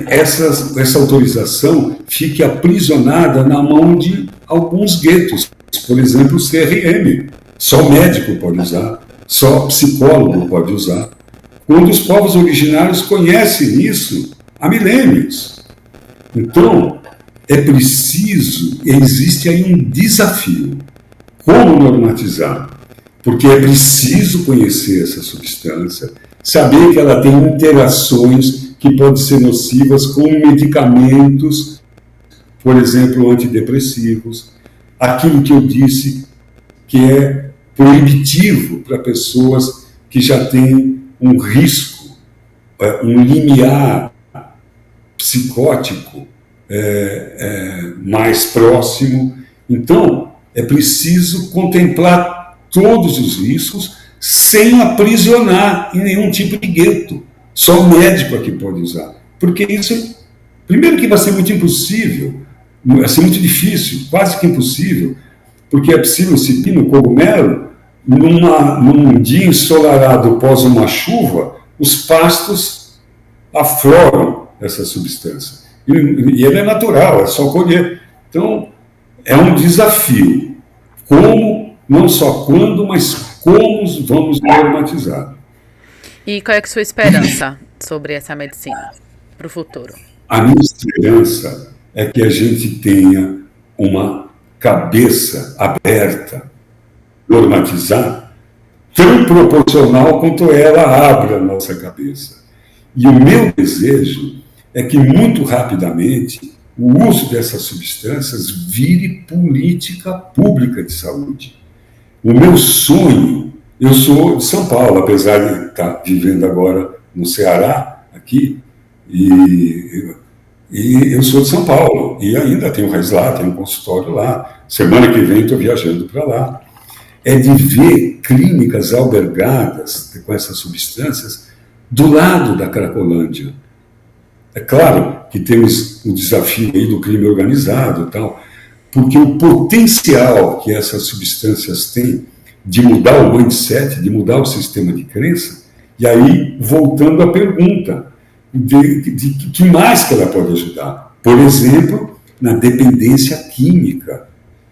essa autorização fique aprisionada na mão de alguns guetos. Por exemplo, o CRM. Só médico pode usar, só psicólogo pode usar. Quando os povos originários conhecem isso há milênios. Então, é preciso, existe aí um desafio. Como normatizar? porque é preciso conhecer essa substância, saber que ela tem interações que podem ser nocivas com medicamentos, por exemplo, antidepressivos, aquilo que eu disse que é proibitivo para pessoas que já têm um risco, um limiar psicótico mais próximo. Então, é preciso contemplar todos os riscos sem aprisionar em nenhum tipo de gueto. Só o médico aqui pode usar. Porque isso, primeiro que vai ser muito impossível, vai ser muito difícil, quase que impossível, porque a psilocibina, o cogumelo, num dia ensolarado após uma chuva, os pastos afloram essa substância. E ele é natural, é só colher. Então, é um desafio. Como, não só quando, mas como vamos normatizar. E qual é a sua esperança sobre essa medicina para o futuro? A minha esperança é que a gente tenha uma cabeça aberta, normatizar, tão proporcional quanto ela abre a nossa cabeça. E o meu desejo é que, muito rapidamente, o uso dessas substâncias vire política pública de saúde. O meu sonho, eu sou de São Paulo, apesar de estar vivendo agora no Ceará, aqui, e eu sou de São Paulo, e ainda tenho raiz lá, tenho um consultório lá. Semana que vem estou viajando para lá. É de ver clínicas albergadas com essas substâncias do lado da Cracolândia. É claro que temos o desafio aí do crime organizado e tal, porque o potencial que essas substâncias têm de mudar o mindset, de mudar o sistema de crença, e aí, voltando à pergunta, de que mais que ela pode ajudar? Por exemplo, na dependência química,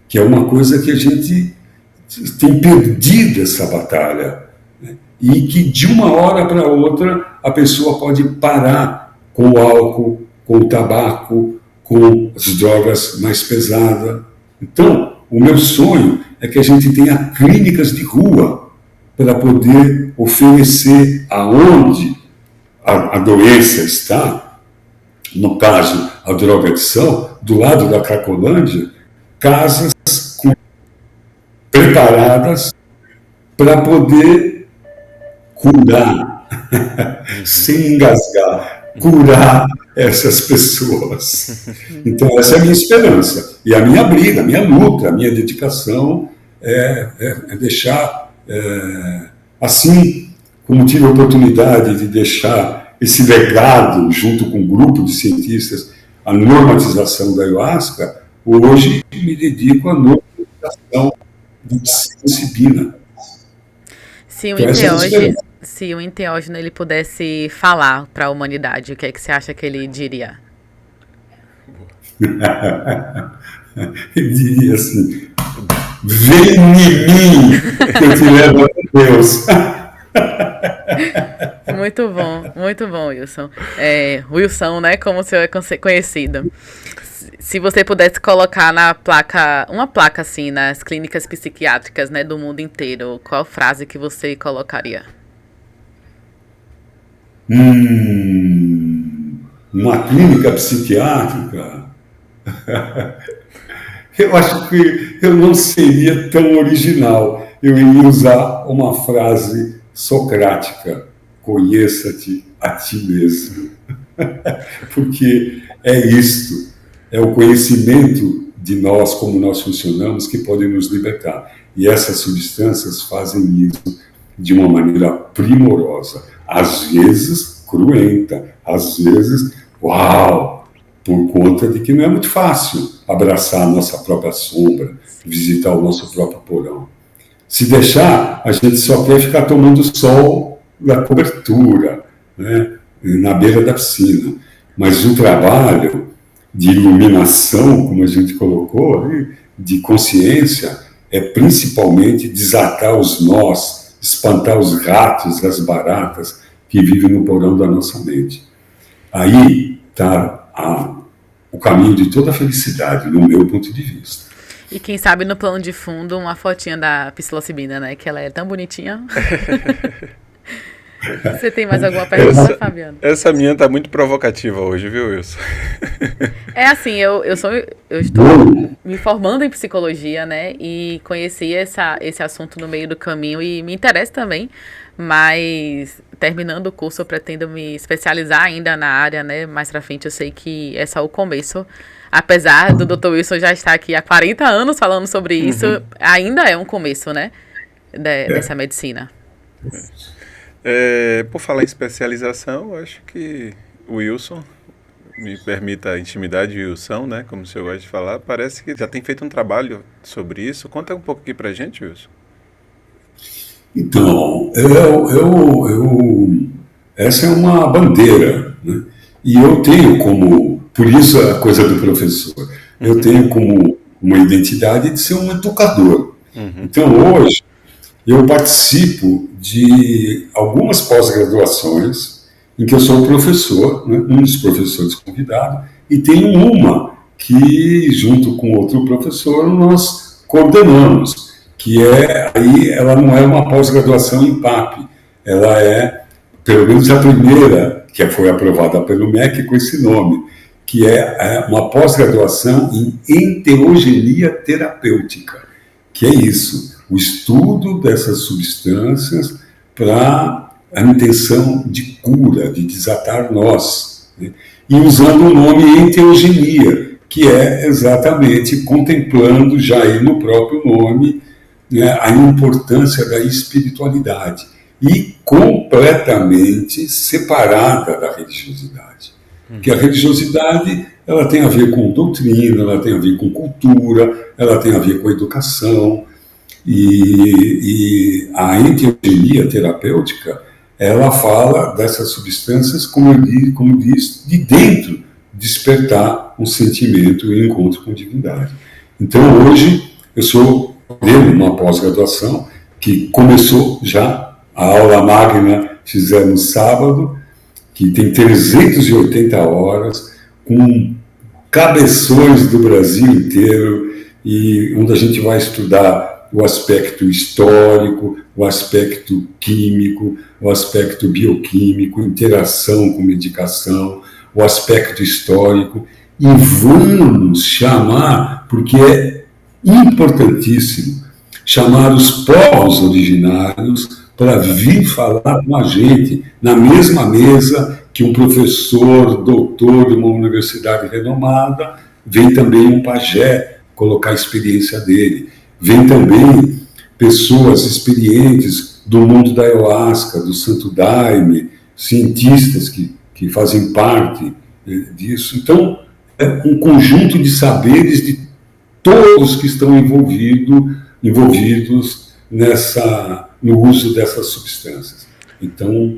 que é uma coisa que a gente tem perdido essa batalha, né? E que de uma hora para outra a pessoa pode parar com o álcool, com o tabaco, com as drogas mais pesadas. Então, o meu sonho é que a gente tenha clínicas de rua para poder oferecer aonde a doença está, no caso, a drogadição, do lado da Cracolândia, casas preparadas para poder curar, sem engasgar, curar essas pessoas. Então, essa é a minha esperança. E a minha briga, a minha luta, a minha dedicação é deixar, assim como tive a oportunidade de deixar esse legado junto com um grupo de cientistas, a normatização da ayahuasca, hoje me dedico à normatização da psilocibina. Se o enteógeno ele pudesse falar para a humanidade, o que é que você acha que ele diria? Ele diria assim: vem em mim, que eu te levo a Deus. Muito bom, Wilson. Wilson, né, como o senhor é conhecido. Se você pudesse colocar uma placa assim, nas clínicas psiquiátricas, né, do mundo inteiro, qual frase que você colocaria? Uma clínica psiquiátrica? Eu acho que eu não seria tão original. Eu iria usar uma frase socrática: conheça-te a ti mesmo. Porque é isto, é o conhecimento de nós, como nós funcionamos, que pode nos libertar. E essas substâncias fazem isso de uma maneira primorosa. Às vezes, cruenta. Às vezes, uau! Por conta de que não é muito fácil abraçar a nossa própria sombra, visitar o nosso próprio porão. Se deixar, a gente só quer ficar tomando sol na cobertura, né, na beira da piscina. Mas o trabalho de iluminação, como a gente colocou, de consciência, é principalmente desatar os nós, espantar os ratos, as baratas que vivem no porão da nossa mente. Aí está o caminho de toda a felicidade, no meu ponto de vista. E quem sabe no plano de fundo uma fotinha da psilocibina, né? Que ela é tão bonitinha. Você tem mais alguma pergunta, Fabiano? Essa minha tá muito provocativa hoje, viu, Wilson? É assim, eu estou me formando em psicologia, né? E conheci esse assunto no meio do caminho e me interessa também. Mas terminando o curso eu pretendo me especializar ainda na área, né? Mais pra frente eu sei que é só o começo. Apesar do Dr. Wilson já estar aqui há 40 anos falando sobre isso, ainda é um começo, né? Dessa medicina. Por falar em especialização, acho que o Wilson, me permita a intimidade de Wilson, né? Como o senhor gosta de falar, parece que já tem feito um trabalho sobre isso. Conta um pouco aqui pra gente, Wilson. Então, essa é uma bandeira, né? E eu tenho como, por isso a coisa do professor, eu tenho como uma identidade de ser um educador. Então, hoje, eu participo de algumas pós-graduações em que eu sou professor, né, um dos professores convidados, e tenho uma que, junto com outro professor, nós coordenamos, que aí ela não é uma pós-graduação em PAP, ela é, pelo menos a primeira, que foi aprovada pelo MEC com esse nome, que é uma pós-graduação em enteogenia terapêutica, que é isso, o estudo dessas substâncias para a intenção de cura, de desatar nós, né? E usando o nome enteogenia, que é exatamente contemplando já aí no próprio nome, né, a importância da espiritualidade e completamente separada da religiosidade. Porque a religiosidade ela tem a ver com doutrina, ela tem a ver com cultura, ela tem a ver com educação, e a enteogenia terapêutica ela fala dessas substâncias, como diz, de dentro despertar um sentimento e um encontro com a divindade. Então hoje eu sou uma pós-graduação que começou já, a aula magna fizemos sábado, que tem 380 horas, com cabeções do Brasil inteiro, e onde a gente vai estudar o aspecto histórico, o aspecto químico, o aspecto bioquímico, interação com medicação, o aspecto histórico, e vamos chamar, porque é importantíssimo, chamar os povos originários para vir falar com a gente, na mesma mesa que um professor, doutor de uma universidade renomada, vem também um pajé colocar a experiência dele. Vem também pessoas experientes do mundo da ayahuasca, do Santo Daime, cientistas que fazem parte disso. Então, é um conjunto de saberes de todos que estão envolvidos no uso dessas substâncias. Então,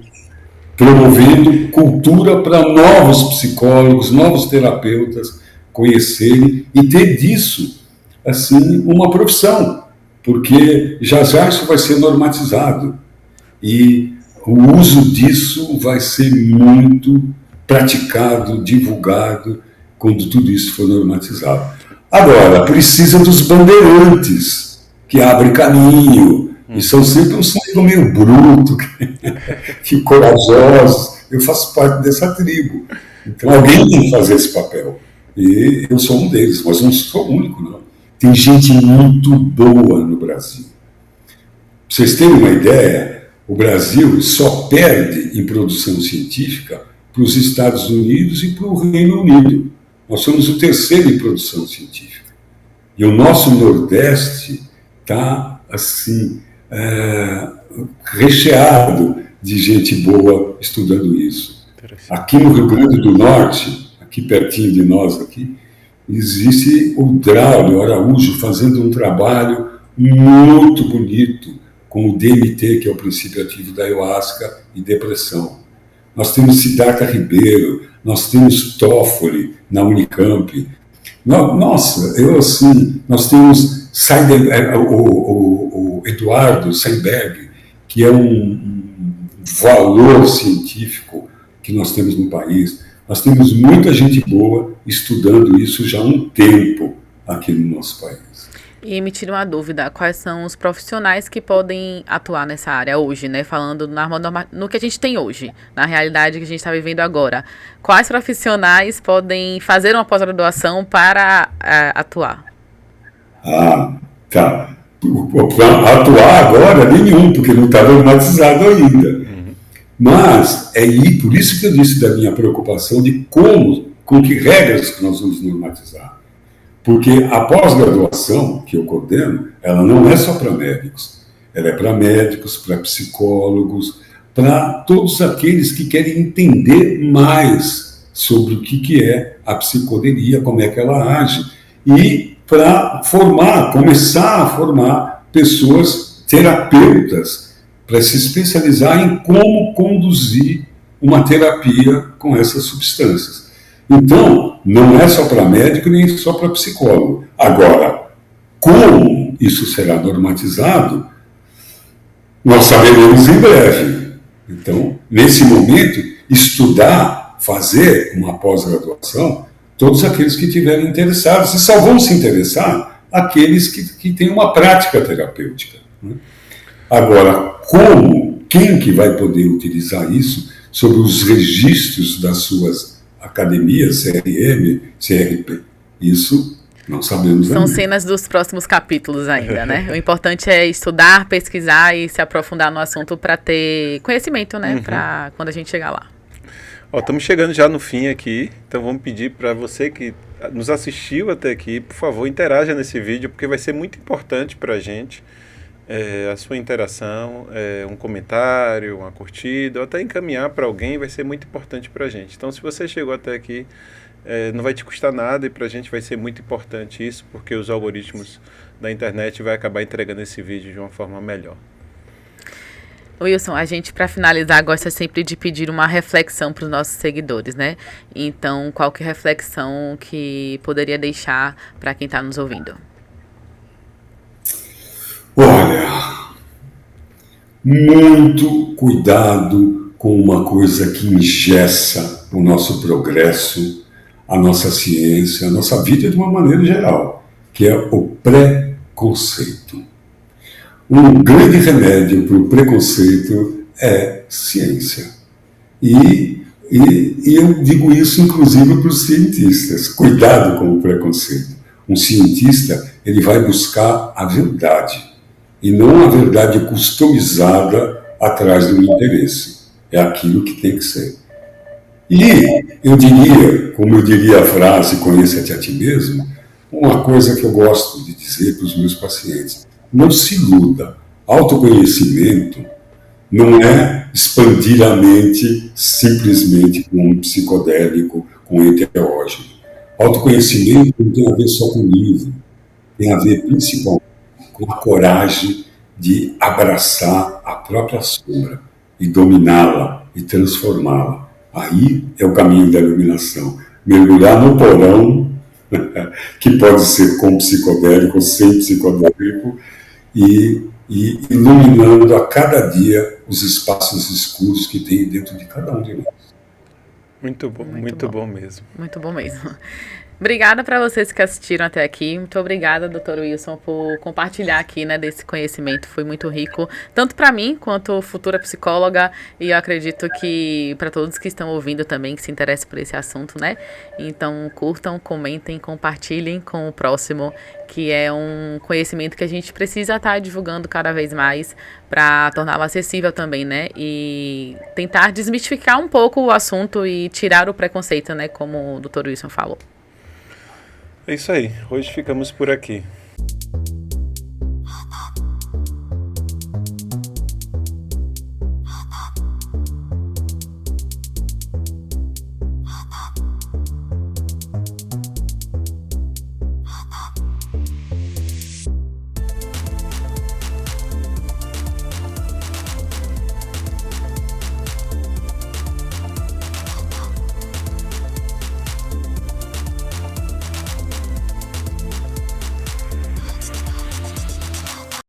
promovendo cultura para novos psicólogos, novos terapeutas conhecerem e ter disso assim, uma profissão, porque já isso vai ser normatizado e o uso disso vai ser muito praticado, divulgado, quando tudo isso for normatizado. Agora, precisa dos bandeirantes, que abrem caminho, e são sempre um sangue meio bruto, que corajosos. Eu faço parte dessa tribo. Então, alguém tem que fazer esse papel. E eu sou um deles, mas não sou o único, não. Tem gente muito boa no Brasil. Pra vocês terem uma ideia, o Brasil só perde em produção científica para os Estados Unidos e para o Reino Unido. Nós somos o terceiro em produção científica. E o nosso Nordeste está, assim, recheado de gente boa estudando isso. Aqui no Rio Grande do Norte, aqui pertinho de nós, aqui, existe o Draulio Araújo fazendo um trabalho muito bonito com o DMT, que é o princípio ativo da ayahuasca e depressão. Nós temos Siddhartha Ribeiro, nós temos Toffoli na Unicamp. Nossa, nós temos o Eduardo Seinberg, que é um valor científico que nós temos no país. Nós temos muita gente boa estudando isso já há um tempo aqui no nosso país. E me tira uma dúvida, quais são os profissionais que podem atuar nessa área hoje, né? Falando no que a gente tem hoje, na realidade que a gente está vivendo agora. Quais profissionais podem fazer uma pós-graduação para atuar? Ah, tá. Para atuar agora, nenhum, porque não está normatizado ainda. Mas é aí, por isso que eu disse da minha preocupação de como, com que regras que nós vamos normatizar. Porque a pós-graduação que eu coordeno, ela não é só para médicos. Ela é para médicos, para psicólogos, para todos aqueles que querem entender mais sobre o que é a psicodelia, como é que ela age. E para começar a formar pessoas terapeutas, para se especializar em como conduzir uma terapia com essas substâncias. Então, não é só para médico nem só para psicólogo. Agora, como isso será normatizado, nós saberemos em breve. Então, nesse momento, estudar, fazer uma pós-graduação, todos aqueles que estiverem interessados, e só vão se interessar aqueles que têm uma prática terapêutica. Né? Agora, quem que vai poder utilizar isso sobre os registros das suas academias, CRM, CRP? Isso não sabemos ainda. São cenas dos próximos capítulos ainda, né? O importante é estudar, pesquisar e se aprofundar no assunto para ter conhecimento, né? Para quando a gente chegar lá. Estamos chegando já no fim aqui, então vamos pedir para você que nos assistiu até aqui, por favor, interaja nesse vídeo, porque vai ser muito importante para a gente. A sua interação, um comentário, uma curtida, ou até encaminhar para alguém vai ser muito importante para a gente. Então, se você chegou até aqui, não vai te custar nada e para a gente vai ser muito importante isso, porque os algoritmos da internet vai acabar entregando esse vídeo de uma forma melhor. Wilson, a gente, para finalizar, gosta sempre de pedir uma reflexão para os nossos seguidores, né? Então, qual que é a reflexão que poderia deixar para quem está nos ouvindo? Olha, muito cuidado com uma coisa que engessa o nosso progresso, a nossa ciência, a nossa vida de uma maneira geral, que é o preconceito. Um grande remédio para o preconceito é ciência. E eu digo isso inclusive para os cientistas. Cuidado com o preconceito. Um cientista, ele vai buscar a verdade. E não a verdade customizada atrás do interesse. É aquilo que tem que ser. E eu diria, como eu diria a frase, conheça-te a ti mesmo, uma coisa que eu gosto de dizer para os meus pacientes: não se iluda. Autoconhecimento não é expandir a mente simplesmente com um psicodélico, com um enteógeno. Autoconhecimento não tem a ver só com livro, tem a ver principalmente com a coragem de abraçar a própria sombra e dominá-la e transformá-la. Aí é o caminho da iluminação. Mergulhar no porão, que pode ser com psicodélico ou sem psicodélico, e iluminando a cada dia os espaços escuros que tem dentro de cada um de nós. Muito bom, muito bom mesmo. Muito bom mesmo. Obrigada para vocês que assistiram até aqui. Muito obrigada, Dr. Wilson, por compartilhar aqui, né, desse conhecimento. Foi muito rico, tanto para mim quanto futura psicóloga, e eu acredito que para todos que estão ouvindo também, que se interessam por esse assunto, né? Então, curtam, comentem, compartilhem com o próximo, que é um conhecimento que a gente precisa estar divulgando cada vez mais para torná-lo acessível também, né? E tentar desmistificar um pouco o assunto e tirar o preconceito, né, como o Dr. Wilson falou. É isso aí. Hoje ficamos por aqui.